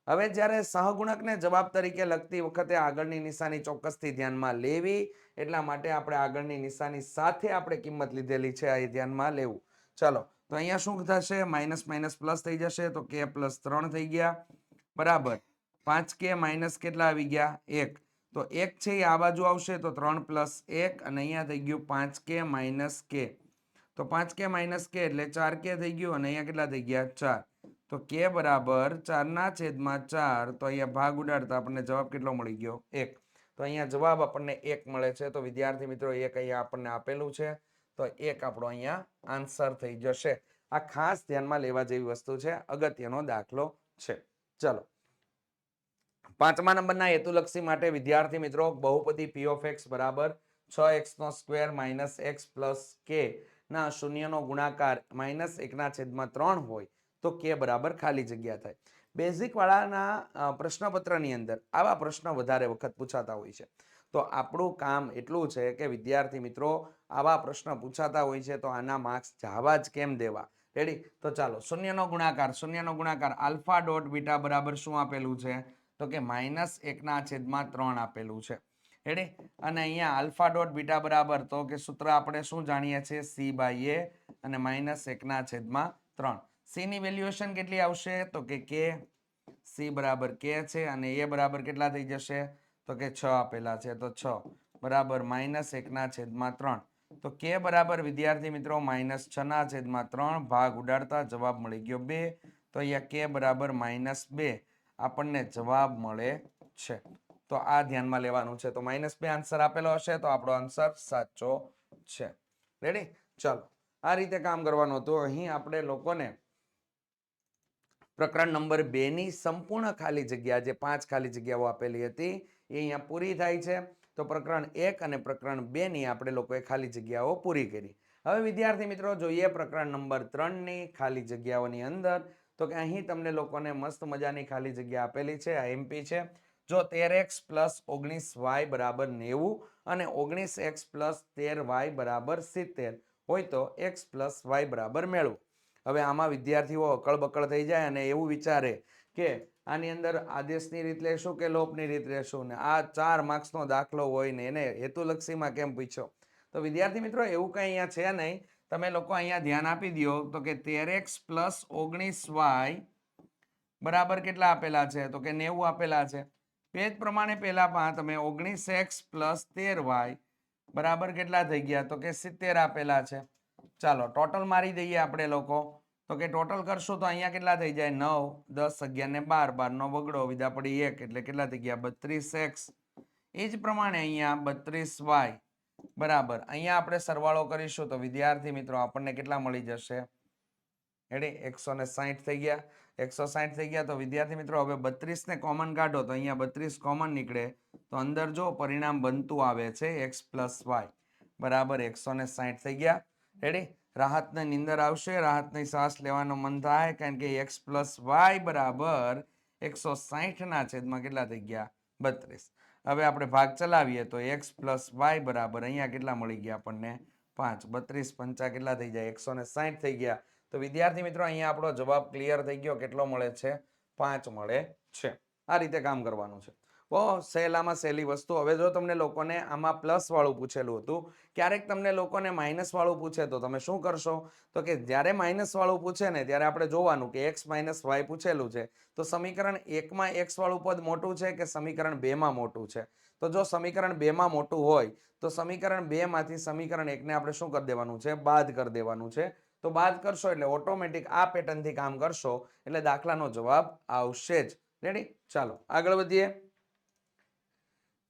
S1: હવે જ્યારે સહગુણકને જવાબ તરીકે લખતી વખતે આગળની નિશાની ચોક્કસથી ધ્યાનમાં લેવી, એટલા માટે આપણે આગળની નિશાની સાથે આપણે કિંમત લીધેલી છે એ ધ્યાનમાં લેવું. ચાલો તો અહીંયા શું થશે? માઇનસ માઇનસ પ્લસ થઈ જશે તો કે પ્લસ 3 થઈ ગયા બરાબર 5k માઇનસ કેટલા આવી ગયા? 1. તો 1 છે એ આ બાજુ આવશે તો 3 પ્લસ 1 અને અહીંયા થઈ ગયું 5k માઇનસ k. તો 5k માઇનસ k એટલે 4k થઈ ગયું અને અહીંયા કેટલા થઈ ગયા? 4. તો k બરાબર 4/4. તો અહીંયા ભાગ ઉડાડતા આપણને જવાબ કેટલો મળી ગયો? 1. તો અહીંયા જવાબ આપણને 1 મળે છે. તો વિદ્યાર્થી મિત્રો 1 અહીંયા આપણને આપેલું છે તો 1 આપણો અહીંયા આન્સર થઈ જશે. આ ખાસ ધ્યાનમાં લેવા જેવી વસ્તુ છે, અગત્યનો દાખલો છે. ચલો 5મા નંબરના હેતુલક્ષી માટે વિદ્યાર્થી મિત્રો બહુપદી p of x બરાબર 6x² minus x plus k ના શૂન્યનો ગુણાકાર -1/3 હોય તો k બરાબર ખાલી જગ્યા થાય. બેઝિક વાળાના પ્રશ્નપત્રની અંદર આવા પ્રશ્ન વધારે વખત પૂછાતા હોય છે. તો આપણું કામ એટલું છે કે વિદ્યાર્થી મિત્રો આવા પ્રશ્ન પૂછાતા હોય છે તો આના માર્ક્સ જવા જ કેમ દેવા? રેડી? તો ચાલો શૂન્યનો ગુણાકાર આલ્ફા ડોટ બીટા બરાબર શું આપેલું છે તો કે -1/3 આપેલું છે. રેડી? અને અહીંયા આલ્ફા ડોટ બીટા બરાબર તો કે સૂત્ર આપણે શું જાણીએ છીએ? સી બાય એ અને -1/3. સી ની વેલ્યુએશન કેટલી આવશે તો કે k. સી બરાબર k છે અને એ બરાબર કેટલા થઈ જશે તો કે 6 આપેલા છે તો 6 બરાબર -1/3. તો k બરાબર વિદ્યાર્થી મિત્રો -6/3 ભાગ ઉડાડતા જવાબ મળી ગયો 2. તો અહીંયા k બરાબર -2 આપણને જવાબ મળે છે. તો આ ધ્યાનમાં લેવાનું છે. તો -2 આન્સર આપેલો હશે તો આપણો આન્સર સાચો છે. રેડી? ચાલો આ રીતે કામ કરવાનું હતું. અહીં આપણે લોકોને પ્રકરણ નંબર 2 ની સંપૂર્ણ ખાલી જગ્યા જે 5 ખાલી જગ્યાઓ આપેલી હતી એ અહીંયા પૂરી થાય છે. તો પ્રકરણ 1 અને પ્રકરણ 2 ની આપણે લોકોએ ખાલી જગ્યાઓ પૂરી કરી. હવે વિદ્યાર્થી મિત્રો જોઈએ પ્રકરણ નંબર 3 ની ખાલી જગ્યાઓની અંદર. તો કે અહીં તમને લોકોને મસ્ત મજાની ખાલી જગ્યા આપેલી છે. આ એમપી છે. જો 13x + 19y બરાબર 90 અને 19x + 13y બરાબર 70 હોય તો x + y બરાબર મેળવો. હવે આમાં વિદ્યાર્થીઓ અકળ-બકળ થઈ જાય અને એવું વિચારે કે આની અંદર આદેશની રીત લેશું કે લોપની રીત લેશું ને આ 4 માર્ક્સનો દાખલો હોય ને એને હેતુલક્ષીમાં કેમ પૂછ્યો? તો વિદ્યાર્થી મિત્રો એવું કંઈ અહીંયા છે નહીં. તમે લોકો અહીંયા ધ્યાન આપી દો તો કે 13x + 19y બરાબર કેટલા આપેલા છે તો કે 90 આપેલા છે. પેજ પ્રમાણે પહેલા તમે 19x + 13y બરાબર કેટલા થઈ ગયા તો કે 70 આપેલા છે. ચાલો ટોટલ મારી દઈએ આપણે લોકો. તો કે ટોટલ કરશું તો અહીંયા કેટલા થઈ જાય? 9 10 11 ને 12 12 નો બગડો વિધા પડી 1 એટલે કેટલા થઈ ગયા? 32x. એ જ પ્રમાણે અહીંયા 32y બરાબર અહીંયા આપણે સરવાળો કરીશું તો વિદ્યાર્થી મિત્રો આપણને કેટલા મળી જશે? રેડી? 160 થઈ ગયા. 160 થઈ ગયા તો વિદ્યાર્થી મિત્રો હવે 32 ને કોમન કાઢો તો અહીંયા 32 કોમન નીકળે તો અંદર જો પરિણામ બનતું આવે છે x + y બરાબર 160 થઈ ગયા. રેડી? રાહતની નીંદર આવશે, રાહતની શ્વાસ લેવાનો મન થાય કારણ કે x + y બરાબર 160 કેટલા થઈ ગયા? 32. હવે આપણે ભાગ ચલાવીએ તો x + y બરાબર અહીંયા કેટલા મળી ગયા આપણને? 5. 32 5 કેટલા થઈ જાય? 160 થઈ ગયા. તો વિદ્યાર્થી મિત્રો અહીંયા આપણો જવાબ ક્લિયર થઈ ગયો. કેટલો મળે છે? 5 મળે છે. આ રીતે કામ કરવાનું છે. બહુ સહેલામાં સહેલી વસ્તુ. હવે જો તમને લોકોને આમાં પ્લસ વાળું પૂછેલું હતું, ક્યારેક તમને લોકોને માઇનસ વાળું પૂછે તો તમે શું કરશો? તો કે જ્યારે માઇનસ વાળું પૂછે ને ત્યારે આપણે જોવાનું કે x માઇનસ વાય પૂછેલું છે, તો સમીકરણ 1માં x વાળું પદ મોટું છે કે સમીકરણ 2માં મોટું છે? તો જો સમીકરણ 2માં મોટું હોય તો સમીકરણ 2 માંથી સમીકરણ 1 ને આપણે શું કરી દેવાનું છે? બાદ કરી દેવાનું છે. તો બાદ કરશો એટલે ઓટોમેટિક આ પેટર્નથી કામ કરશો એટલે દાખલાનો જવાબ આવશે જ. રેડી? ચાલો આગળ વધીએ.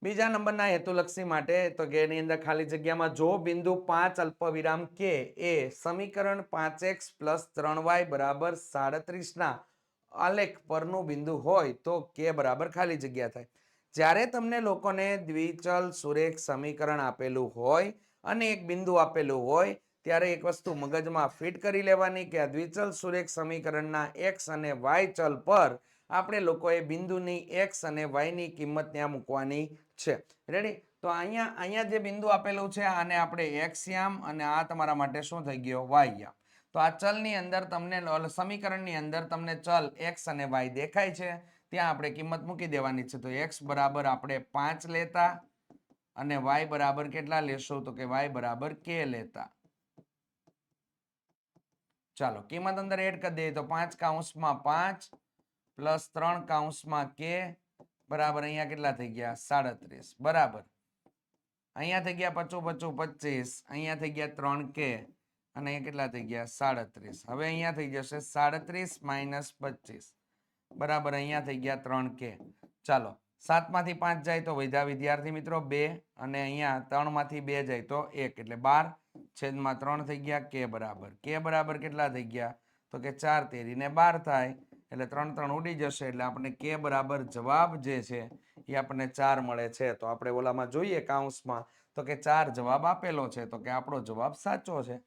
S1: બીજા નંબરના હેતુલક્ષી માટે તો કે એની અંદર ખાલી જગ્યામાં જો બિંદુ 5 અલ્પવિરામ કે એ સમીકરણ 5x + 3y = 37 ના આલેખ પરનું બિંદુ હોય તો કે બરાબર ખાલી જગ્યા થાય. જ્યારે તમને લોકોને દ્વિચલ સુરેખ સમીકરણ આપેલું હોય અને એક બિંદુ આપેલું હોય ત્યારે એક વસ્તુ મગજમાં ફિટ કરી લેવાની કે આ દ્વિચલ સુરેખ સમીકરણના x અને y ચલ પર આપણે લોકોએ બિંદુની x અને y ની કિંમત ત્યાં મૂકવાની છે. રેડી? તો અહીંયા જે બિંદુ આપેલું છે આને આપણે x યામ અને આ તમારા માટે શું થઈ ગયો? y યામ. તો આ ચલની અંદર તમને સમીકરણની અંદર તમને ચલ x અને y દેખાય છે, ત્યાં આપણે કિંમત મૂકી દેવાની છે. તો x બરાબર આપણે 5 લેતા અને y બરાબર કેટલા લેશું? તો કે y બરાબર k લેતા. ચાલો કિંમત અંદર એડ કરી દઈએ તો 5 કૌંસમાં 5 પ્લસ 3 કૌંસમાં k બરાબર અહીંયા કેટલા થઈ ગયા? 37 બરાબર. અહીંયા થઈ ગયા 55 25, અહીંયા થઈ ગયા 3k અને અહીંયા કેટલા થઈ ગયા? 37. હવે અહીંયા થઈ જશે 37 - 25 બરાબર અહીંયા થઈ ગયા 3k. ચાલો 7 માંથી 5 જાય તો વધ્યા વિદ્યાર્થી મિત્રો 2 અને અહીંયા 3 માંથી 2 જાય તો 1 એટલે 12/3 થઈ ગયા. k બરાબર કેટલા થઈ ગયા? તો કે 4 તેરી ને 12 થાય એટલે 3 3 ઉડી જશે એટલે આપણે k બરાબર જવાબ જે છે એ આપણને 4 મળે છે. તો આપણે ઓલામાં જોઈએ કૌંસમાં તો કે 4 જવાબ આપેલો છે, તો કે આપણો જવાબ સાચો છે.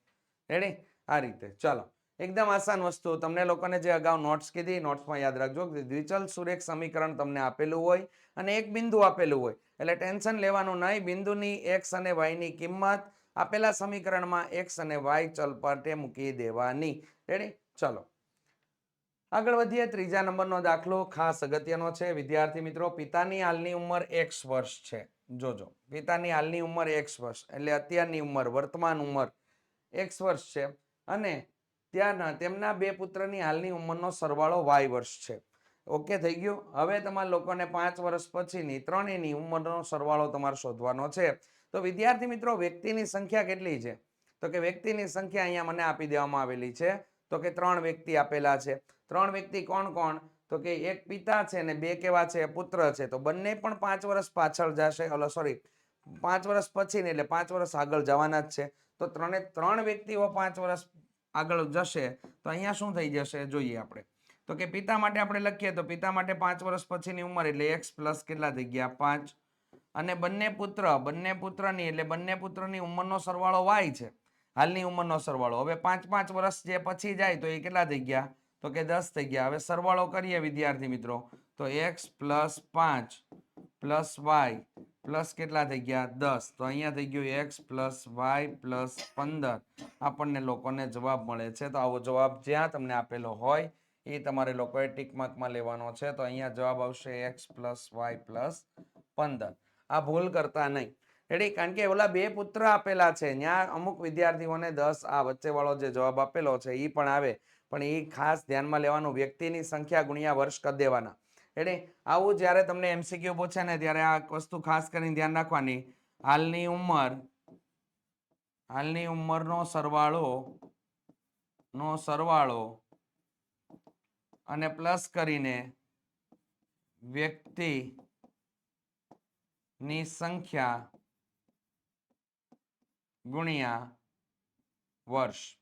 S1: રેડી? આ રીતે. ચાલો એકદમ આસાન વસ્તુ. તમને લોકોને જે અગાઉ નોટ્સ કીધી નોટ્સમાં યાદ રાખજો કે દ્વિચલ સુરેખ સમીકરણ તમને આપેલું હોય અને એક બિંદુ આપેલું હોય એટલે ટેન્શન લેવાનું નહીં. બિંદુની x અને y ની કિંમત આપેલા સમીકરણમાં x અને y ચલ પર મૂકી દેવાની. રેડી? ચાલો આગળ વધીએ. ત્રીજા નંબરનો દાખલો ખાસ અગત્યનો છે વિદ્યાર્થી મિત્રો. પિતાની હાલની ઉંમર x વર્ષ છે. જોજો, પિતાની હાલની ઉંમર x વર્ષ એટલે અત્યારની ઉંમર, વર્તમાન ઉંમર x વર્ષ છે અને ત્યાંના તેમના બે પુત્રની હાલની ઉંમરનો સરવાળો y વર્ષ છે. ઓકે થઈ ગયું? હવે તમારા લોકોને 5 વર્ષ પછીની ત્રણેયની ઉંમરનો સરવાળો તમારે શોધવાનો છે. તો વિદ્યાર્થી મિત્રો વ્યક્તિની સંખ્યા કેટલી છે? તો કે વ્યક્તિની સંખ્યા અહીંયા મને આપી દેવામાં આવેલી છે. તો કે 3 વ્યક્તિ આપેલા છે. 3 વ્યક્તિ કોણ કોણ? તો કે એક પિતા છે ને 2 કેવા છે? પુત્ર છે. તો બંને પણ 5 વર્ષ પાછળ જશે, 5 વર્ષ પછી ને એટલે 5 વર્ષ આગળ જવાના જ છે. તો ત્રણ વ્યક્તિઓ 5 વર્ષ આગળ જશે તો અહીંયા શું થઈ જશે જોઈએ આપણે. તો કે પિતા માટે આપણે લખીએ તો પિતા માટે 5 વર્ષ પછીની ઉંમર એટલે x પ્લસ કેટલા થઈ ગયા? 5 અને બંને પુત્રની એટલે બંને પુત્રની ઉંમરનો સરવાળો y છે, હાલની ઉંમરનો સરવાળો. હવે 5 વર્ષ જે પછી જાય તો એ કેટલા થઈ ગયા? તો કે 10 થઈ ગયા. હવે સરવાળો કરીએ વિદ્યાર્થી મિત્રો તો x + 5 + y પ્લસ કેટલા થઈ ગયા? 10. તો અહીંયા થઈ ગયું x + y + 15 આપણને લોકોને જવાબ મળે છે. તો આવો જવાબ જ્યાં તમને આપેલો હોય એ તમારે લોકોએ ટીક માર્કમાં લેવાનો છે. તો અહીંયા જવાબ આવશે x + y + 15. આ ભૂલ કરતા નહીં. રેડી? કારણ કે ઓલા બે પુત્ર આપેલા છે, ત્યાં અમુક વિદ્યાર્થીઓને 10 આ વચ્ચે વાળો જે જવાબ આપેલો છે એ પણ આવે, પણ એ ખાસ ધ્યાનમાં લેવાનું વ્યક્તિની સંખ્યા ગુણ્યા વર્ષ કરી દેવાના. રેડી? આવું જ્યારે તમને MCQ પૂછે ને ત્યારે આ વસ્તુ ખાસ કરીને ધ્યાન રાખવાની. હાલની ઉંમરનો સરવાળો અને પ્લસ કરીને વ્યક્તિની સંખ્યા ગુણ્યા વર્ષ.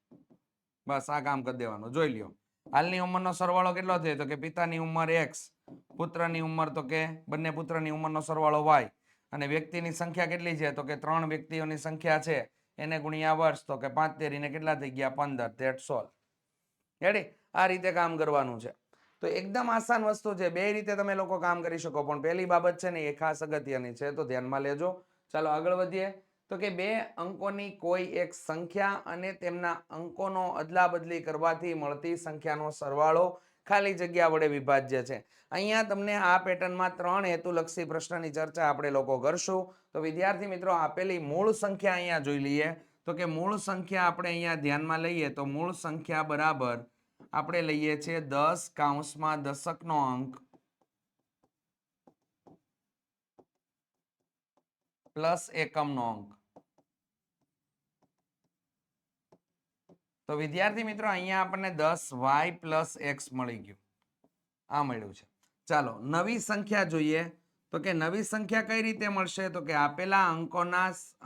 S1: બસ આ કામ કરી દેવાનું. જોઈ લ્યો હાલની ઉંમરનો સરવાળો કેટલો થયો? તો કે પિતાની ઉંમર x, પુત્રની ઉંમર તો કે બંને પુત્રની ઉંમરનો સરવાળો y અને વ્યક્તિની સંખ્યા કેટલી છે? તો કે 3 વ્યક્તિઓની સંખ્યા છે એને ગુણ્યા વર્ષ. તો કે 5 તેરીને કેટલા થઈ ગયા? 15. That's all. રેડી? આ રીતે કામ કરવાનું છે. તો એકદમ આસાન વસ્તુ છે. બે રીતે તમે લોકો કામ કરી શકો, પણ પહેલી બાબત છે ને એ ખાસ અગત્યની છે, તો ધ્યાનમાં લેજો. ચાલો આગળ વધીએ. તો કે 2 અંકોની કોઈ એક સંખ્યા અને તેમના અંકોનો અદલા બદલી કરવાથી મળતી સંખ્યાનો સરવાળો ખાલી જગ્યા વડે વિભાજ્ય છે. અહીંયા તમને આ પેટર્નમાં 3 હેતુલક્ષી પ્રશ્નની ચર્ચા આપણે લોકો કરશું. તો વિદ્યાર્થી મિત્રો આપેલી મૂળ સંખ્યા અહીંયા જોઈ લઈએ. તો કે મૂળ સંખ્યા આપણે અહીંયા ધ્યાનમાં લઈએ તો મૂળ સંખ્યા બરાબર આપણે લઈએ છીએ 10 કૌંસમાં દશકનો અંક પ્લસ એકમનો અંક. તો વિદ્યાર્થી મિત્રો અહીંયા આપણને 10y પ્લસ x મળી ગયું. આ મળ્યું છે. ચાલો નવી સંખ્યા જોઈએ. તો કે નવી સંખ્યા કઈ રીતે મળશે? તો કે આપેલા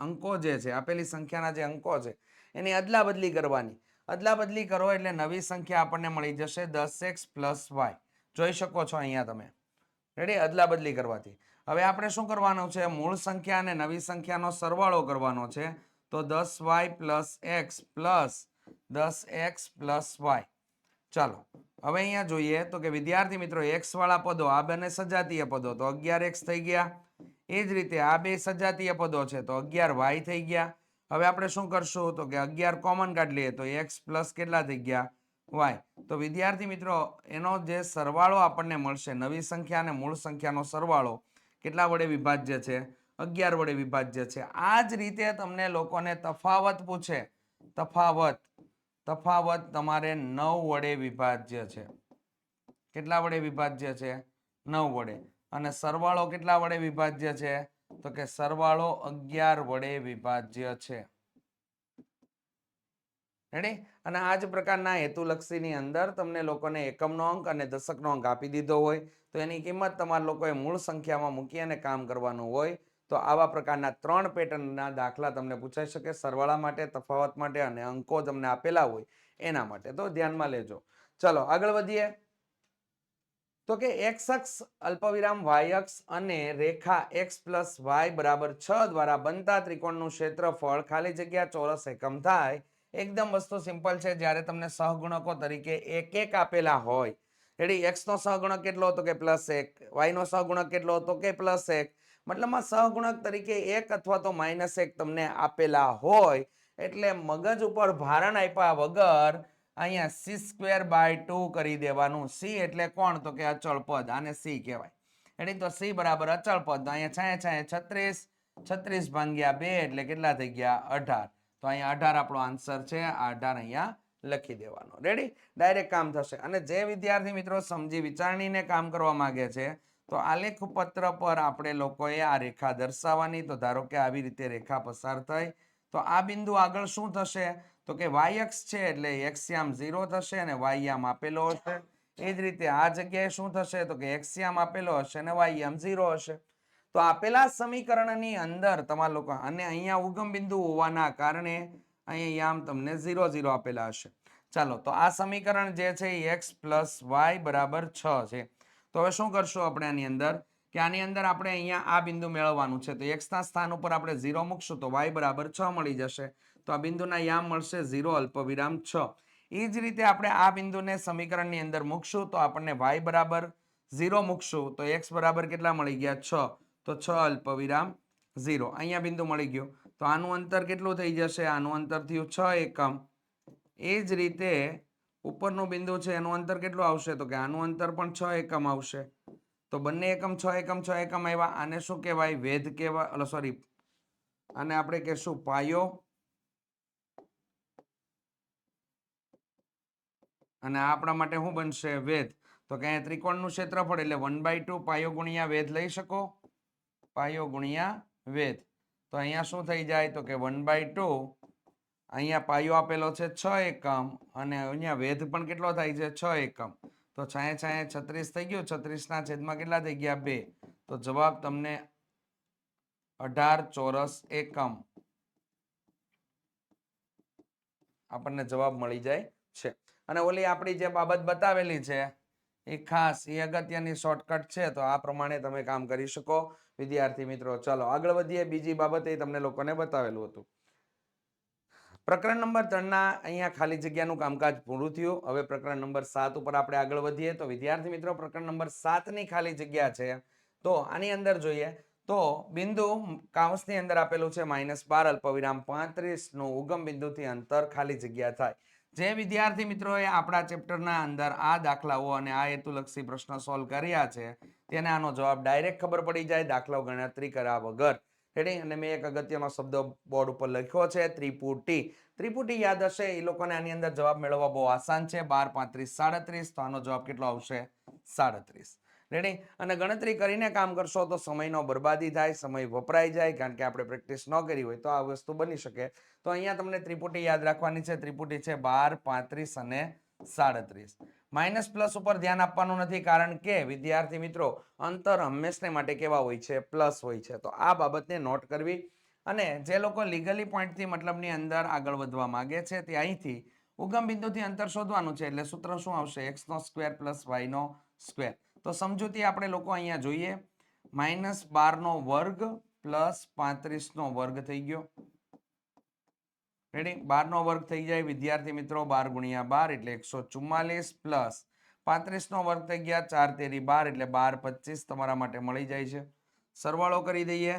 S1: અંકો જે છે, આપેલી સંખ્યાના જે અંકો છે એની અદલા બદલી કરવાની. અદલા બદલી કરો એટલે નવી સંખ્યા આપણને મળી જશે 10x પ્લસ y. જોઈ શકો છો અહીંયા તમે. રેડી? અદલા બદલી કરવાથી. હવે આપણે શું કરવાનું છે? મૂળ સંખ્યા અને નવી સંખ્યાનો સરવાળો કરવાનો છે. તો 10y plus x plus 10x plus y. ચાલો હવે અહીંયા જોઈએ તો કે વિદ્યાર્થી મિત્રો x વાળા પદો આ બંને સજાતીય પદો તો 11x થઈ ગયા. એ જ રીતે આ બે સજાતીય પદો છે તો 11y થઈ ગયા. હવે આપણે શું કરશું? તો કે 11 કોમન કાઢી લઈએ તો x પ્લસ કેટલા થઈ ગયા? y. તો વિદ્યાર્થી મિત્રો એનો જે સરવાળો આપણને મળશે, નવી સંખ્યા અને મૂળ સંખ્યાનો સરવાળો કેટલા વડે વિભાજ્ય છે? 11 વડે વિભાજ્ય છે. આ જ રીતે તમને લોકોને તફાવત પૂછે. તફાવત તમારે 9 વડે વિભાજ્ય છે. કેટલા વડે વિભાજ્ય છે? 9 વડે. અને સરવાળો કેટલા વડે વિભાજ્ય છે? તો કે સરવાળો 11 વડે વિભાજ્ય છે. રેડી? અને આ જ પ્રકારના હેતુલક્ષીની અંદર તમને લોકોને એકમનો અંક અને દશકનો અંક આપી દીધો હોય તો એની કિંમત તમારા લોકોએ મૂળ સંખ્યામાં મૂકી અને કામ કરવાનું હોય. તો આવા પ્રકારના 3 પેટર્નના દાખલા તમને પૂછાઈ શકે. સરવાળા માટે, તફાવત માટે અને અંકો તમને આપેલા હોય એના માટે. તો ધ્યાનમાં લેજો. ચલો આગળ વધીએ. તો કે x અક્ષ અલ્પવિરામ y અક્ષ અને રેખા x પ્લસ y બરાબર 6 દ્વારા બનતા ત્રિકોણનું ક્ષેત્રફળ ખાલી જગ્યા ચોરસ એકમ થાય. એકદમ વસ્તુ સિમ્પલ છે. જ્યારે તમને સહગુણકો તરીકે એક એક આપેલા હોય, રેડી? x નો સહગુણક કેટલો હતો? કે +1. y નો સહગુણક કેટલો હતો? કે +1. મતલબમાં સહગુણક તરીકે 1 અથવા તો -1 તમને આપેલા હોય એટલે મગજ ઉપર ભારણ આપ્યા વગર અહીંયા c²/2 કરી દેવાનું. c એટલે કોણ? તો કે અચળ પદ. આને c કહેવાય. રેડી? તો c બરાબર અચળ પદ. અહીંયા છાંયે 36. 36 ભાગ્યા 2 એટલે કેટલા થઈ ગયા? 18. તો અહીંયા 18 આપણો આન્સર છે. આ 18 અહીંયા લખી દેવાનો. રેડી? ડાયરેક્ટ કામ થશે. અને જે વિદ્યાર્થી મિત્રો સમજી વિચારણીને કામ કરવા માંગે છે તો આલેખ પત્ર પર આપણે લોકોએ આ રેખા દર્શાવવાની. તો ધારો કે આવી રીતે રેખા પસાર થઈ તો આ બિંદુ આગળ શું થશે? તો કે y અક્ષ છે એટલે x યામ 0 થશે અને y યામ આપેલો હશે. એ જ રીતે આ જગ્યાએ શું થશે? તો કે x યામ આપેલો હશે અને y યામ 0 હશે. તો આપેલા સમીકરણની અંદર તમારા લોકો અને અહીંયા ઉગમ બિંદુ હોવાના કારણે અહીંયા યામ તમને 0 0 આપેલા હશે. ચાલો તો આ સમીકરણ જે છે એ x પ્લસ y બરાબર 6 છે. તો હવે શું કરશું આપણે આની અંદર? કે આની અંદર આપણે અહીંયા આ બિંદુ મેળવવાનું છે. તો x ના સ્થાન ઉપર આપણે 0 મૂકશું તો y બરાબર 6 મળી જશે. તો આ બિંદુના યામ મળશે 0 અલ્પવિરામ 6. એ જ રીતે આપણે આ બિંદુને સમીકરણની અંદર મૂકશું તો આપણને y બરાબર 0 મૂકશું તો x બરાબર કેટલા મળી ગયા? 6. તો 6 અલ્પવિરામ 0. અહીંયા બિંદુ મળી ગયું. તો આનું અંતર કેટલું થઈ જશે? આનું અંતર થયું 6 એકમ. એ જ રીતે ઉપરનું બિંદુ છે એનું અંતર કેટલું આવશે? તો કે આનું અંતર પણ 6 એકમ આવશે. તો બંને એકમ 6 એકમ 6 એકમ આવ્યા. આને શું કહેવાય? વેધ કહેવાય. સોરી, આને આપણે કહેશું પાયો. અને આ આપણા માટે શું બનશે? વેધ. તો કે અહીંયા ત્રિકોણનું ક્ષેત્રફળ એટલે 1/2 પાયો ગુણ્યા વેધ લઈ શકો. પાયો ગુણ્યા વેધ. તો અહીંયા શું થઈ જાય? તો કે 1/2. અહીંયા પાયો આપેલો છે 6 એકમ અને અહીંયા વેધ પણ કેટલો થાય છે? 6 એકમ. તો છાંયે 36 થઈ ગયું. 36 ના છેદમાં કેટલા થઈ ગયા? 2. તો જવાબ તમને 18 ચોરસ એકમ આપણને જવાબ મળી જાય છે. અને ઓલી આપણી જે બાબત બતાવેલી છે એ ખાસ એ અગત્યની શોર્ટકટ છે. તો આ પ્રમાણે તમે કામ કરી શકો વિદ્યાર્થી મિત્રો. ચાલો આગળ વધીએ. બીજી બાબત એ તમને લોકોને બતાવેલું હતું. પ્રકરણ નંબર 3 ના અહીંયા ખાલી જગ્યાનું કામકાજ પૂરું થયું. હવે પ્રકરણ નંબર 7 ઉપર આપણે આગળ વધીએ. તો વિદ્યાર્થી મિત્રો પ્રકરણ નંબર 7 ની ખાલી જગ્યા છે. તો આની અંદર જોઈએ તો બિંદુ કૌંસની અંદર આપેલું છે -12 અલ્પવિરામ 35 નું ઉગમ બિંદુથી અંતર ખાલી જગ્યા થાય. જે વિદ્યાર્થી મિત્રોએ આપણા ચેપ્ટરના અંદર આ દાખલાઓ અને આ હેતુલક્ષી પ્રશ્ન સોલ્વ કર્યા છે તેને આનો જવાબ ડાયરેક્ટ ખબર પડી જાય દાખલો ગણતરી કર્યા વગર. રેડી? અને મેં એક અગત્યનો શબ્દ બોર્ડ ઉપર લખ્યો છે, ત્રિપુટી. ત્રિપુટી યાદ હશે એ લોકોને આની અંદર જવાબ મેળવવા બહુ આસાન છે. 12, 35, 37. તો આનો જવાબ કેટલો આવશે? 37. રેડી? અને ગણતરી કરીને કામ કરશો તો સમયનો બરબાદી થાય, સમય વપરાઈ જાય, કારણ કે આપણે પ્રેક્ટિસ ન કરી હોય તો આ વસ્તુ બની શકે. તો અહીંયા તમને ત્રિપુટી યાદ રાખવાની છે. ત્રિપુટી છે 12, 35 અને 37. માઇનસ પ્લસ ઉપર ધ્યાન આપવાનું નથી, કારણ કે વિદ્યાર્થી મિત્રો અંતર હંમેશને માટે કેવા હોય છે? પ્લસ હોય છે. તો આ બાબતને નોટ કરવી. અને જે લોકો લીગલી પોઈન્ટથી મતલબની અંદર આગળ વધવા માંગે છે તે અહીંથી ઉગમ બિંદુથી અંતર શોધવાનું છે. એટલે સૂત્ર શું આવશે? x² + y². તો સમજૂતી આપણે લોકો અહીંયા જોઈએ. -12² + 35² થઈ ગયો. રેડી? 12² થઈ જાય વિદ્યાર્થી મિત્રો. 12 × 12 એટલે 144 પ્લસ 35² થઈ ગયા. 4 તેરી 12 એટલે 12 25 તમારા માટે મળી જાય છે. સરવાળો કરી દઈએ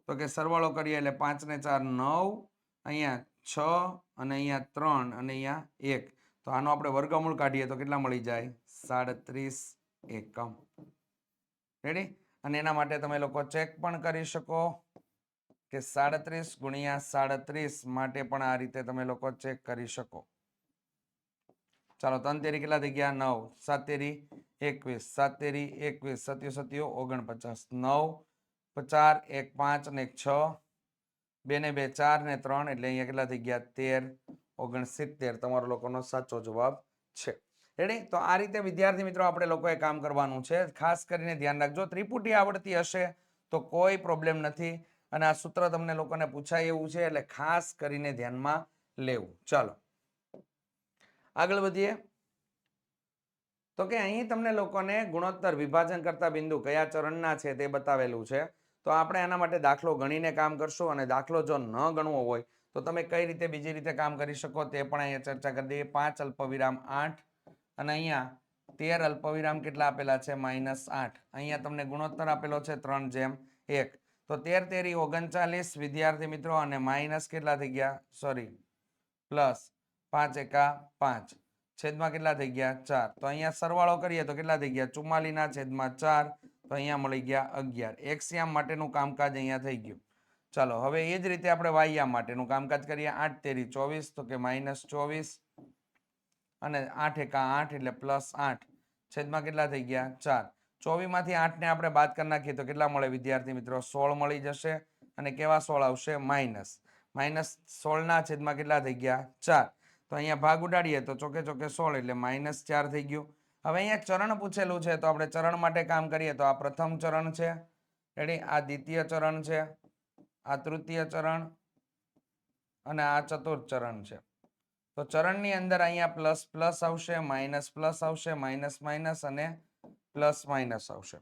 S1: તો કે સરવાળો કરીએ એટલે 5 ને 4 9, અહીંયા 6 અને અહીંયા 3 અને અહીંયા 1. તો આનો આપણે વર્ગમૂળ કાઢીએ તો કેટલા મળી જાય? 37 એકમ. રેડી? અને એના માટે તમે લોકો ચેક પણ કરી શકો કે 37 × 37 માટે પણ આ રીતે તમે લોકો ચેક કરી શકો. ચાલો 3 તેરી કેટલા થઈ ગયા? 9. 7 તેરી 21, 7 તેરી 21, 7 7 49, 9 4 1 5 અને 1 6, 2 ને 2 4 ને 3 એટલે અહીંયા કેટલા થઈ ગયા? 13 69. તમારો લોકોનો સાચો જવાબ છે. રેડી? તો આ રીતે વિદ્યાર્થી મિત્રો આપણે લોકોએ કામ કરવાનું છે. ખાસ કરીને ધ્યાન રાખજો, ત્રિપુટી આવડતી હશે તો કોઈ પ્રોબ્લેમ નથી. અને આ સૂત્ર તમને લોકોને પૂછાય એવું છે એટલે ખાસ કરીને ધ્યાનમાં લેવું. ચાલો આગળ વધીએ. તો કે અહીં તમને લોકોને ગુણોત્તર વિભાજન કરતા બિંદુ કયા ચરણના છે તે બતાવેલું છે. તો આપણે આના માટે દાખલો ગણીને કામ કરશું. અને દાખલો જો ન ગણવો હોય તો તમે કઈ રીતે બીજી રીતે કામ કરી શકો તે પણ અહીંયા ચર્ચા કરી દઈએ. 5 અલ્પવિરામ 8 અને અહીંયા 13 અલ્પવિરામ કેટલા આપેલા છે? -8. અહીંયા તમને ગુણોત્તર આપેલો છે 3:1. તો 13 તેરી 39 વિદ્યાર્થી મિત્રો. અને માઇનસ કેટલા થઈ ગયા? સોરી, પ્લસ 5 એકા 5. છેદમાં કેટલા થઈ ગયા? 4. તો અહીંયા સરવાળો કરીએ તો કેટલા થઈ ગયા? 44/4. તો અહીંયા મળી ગયા 11. એક્સ યામ માટેનું કામકાજ અહીંયા થઈ ગયું. ચાલો હવે એ જ રીતે આપણે વાય યામ માટેનું કામકાજ કરીએ. 8 તેરી 24 તો કે -24 અને 8 એકા 8 એટલે +8. છેદમાં કેટલા થઈ ગયા? 4. 24 માંથી 8 ને આપણે બાદ કરી નાખીએ તો કેટલા મળે વિદ્યાર્થી મિત્રો? 16 મળી જશે. અને કેવા 16 આવશે? માઇનસ. -16 ના છેદમાં કેટલા થઈ ગયા? 4. તો અહીંયા ભાગ ઉડાડીએ તો ચોકે ચોકે 16 એટલે -4 થઈ ગયું. હવે અહીંયા ચરણ પૂછેલું છે તો આપણે ચરણ માટે કામ કરીએ તો આ પ્રથમ ચરણ છે. રેડી? આ દ્વિતીય ચરણ છે, આ તૃતીય ચરણ અને આ ચતુર્થ ચરણ છે. તો ચરણની અંદર અહીંયા પ્લસ પ્લસ આવશે, માઇનસ પ્લસ આવશે, માઇનસ માઇનસ અને પ્લસ માઇનસ આવશે.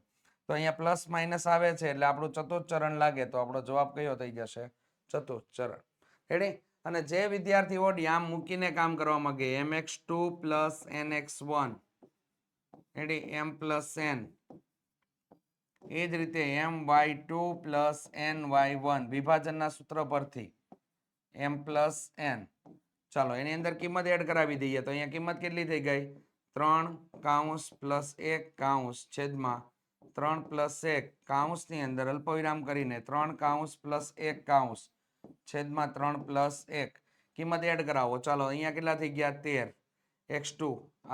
S1: તો અહીંયા પ્લસ માઇનસ આવે છે એટલે આપણું ચતુર્થ ચરણ લાગે તો આપણો જવાબ કયો થઈ જશે? ચતુર્થ ચરણ. રેડી? અને જે વિદ્યાર્થીઓ યામ મૂકીને કામ કરવા માંગે mx2 + nx1, ready, m + n, એ જ રીતે my2 + ny1 વિભાજનના સૂત્ર પરથી m + n. ચાલો એની અંદર કિંમત એડ કરાવી દઈએ તો અહીંયા કિંમત કેટલી થઈ ગઈ? 3 કૌંસ + 1 કૌંસ છેદમાં 3 + 1 કૌંસની અંદર અલ્પવિરામ કરીને 3 કૌંસ + 1 કૌંસ છેદમાં 3 + 1 કિંમત એડ કરાવો. ચાલો અહીંયા કેટલા થઈ ગયા? 13. x2,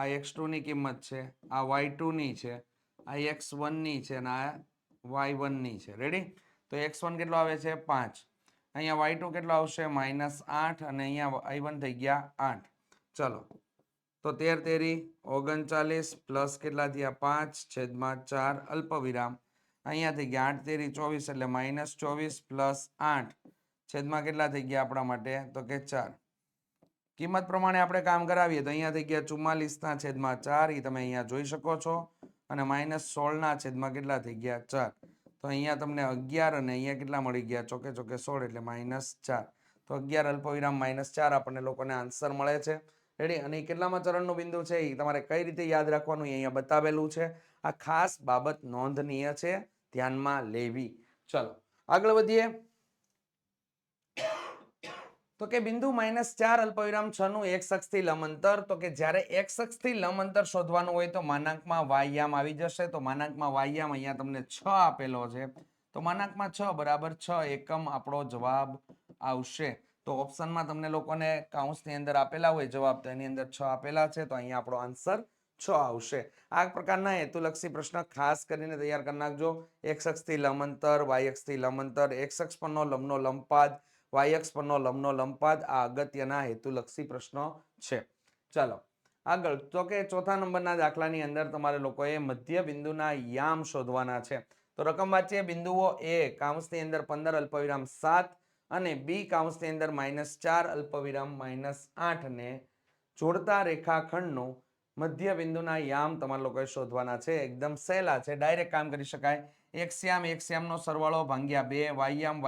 S1: આ x2 ની કિંમત છે, આ y2 ની છે, આ x1 ની છે અને આ y1 ની છે. રેડી? તો x1 કેટલો આવે છે? 5. અહીંયા y2 કેટલો આવશે? -8 અને અહીંયા y1 થઈ ગયા 8. ચલો તો 13 તેરી 39 પ્લસ કેટલા થયા? 5 છેદમાં 4 અલ્પવિરામ. અહીંયા થઈ ગયા 8 તેરી 24 એટલે -24 + 8 છેદમાં કેટલા થઈ ગયા આપણા માટે? તો કે 4. કિંમત પ્રમાણે આપણે કામ કરાવીએ તો અહીંયા થઈ ગયા 44/4. એ તમે અહીંયા જોઈ શકો છો. અને -16/છેદમાં કેટલા થઈ ગયા? 4. તો અહીંયા તમને 11 અને અહીંયા કેટલા મળી ગયા? ચોકે ચોકે 16 એટલે -4. તો 11 અલ્પવિરામ -4 આપણને લોકોને આન્સર મળે છે. રેડી? અને એ કેટલામાં ચરણનું બિંદુ છે એ તમારે કઈ રીતે યાદ રાખવાનું એ અહીંયા બતાવેલું છે. આ ખાસ બાબત નોંધનીય છે, ધ્યાનમાં લેવી. ચલો આગળ વધીએ. તો કે બિંદુ -4 અલ્પવિરામ 6 નું x અક્ષથી લંબ અંતર, તો કે જ્યારે x અક્ષથી લંબ અંતર શોધવાનું હોય તો માનાંકમાં વાયામ આવી જશે. તો માનાંકમાં વાયામ અહીંયા તમને 6 આપેલો છે, તો માનાંકમાં 6 બરાબર 6 એકમ આપણો જવાબ આવશે. તો ઓપ્શનમાં તમને લોકોને કૌંસની અંદર આપેલા હોય જવાબ, તો એની અંદર 6 આપેલા છે, તો અહીંયા આપણો આન્સર 6 આવશે. આ પ્રકારના હેતુલક્ષી પ્રશ્ન ખાસ કરીને તૈયાર કરી નાખજો. x અક્ષથી લંબ અંતર, y અક્ષથી લંબ અંતર, x અક્ષ પરનો લંબનો લંબપાદ, y અક્ષ પરનો લંબનો લંબપાદ, આ અગત્યના હેતુલક્ષી પ્રશ્નો છે. ચાલો આગળ, તો કે ચોથા નંબરના દાખલાની અંદર તમારે લોકોએ મધ્ય બિંદુના યામ શોધવાના છે. તો રકમ વાંચીએ. બિંદુઓ a કૌંસની અંદર 15 અલ્પવિરામ 7 અને b કૌંસની અંદર -4 અલ્પવિરામ -8 ને જોડતા રેખાખંડનું મધ્ય બિંદુના યામ તમારે લોકોએ શોધવાના છે. એકદમ સહેલા છે, ડાયરેક્ટ કામ કરી શકાય. x યામનો સરવાળો ભાગ્યા 2,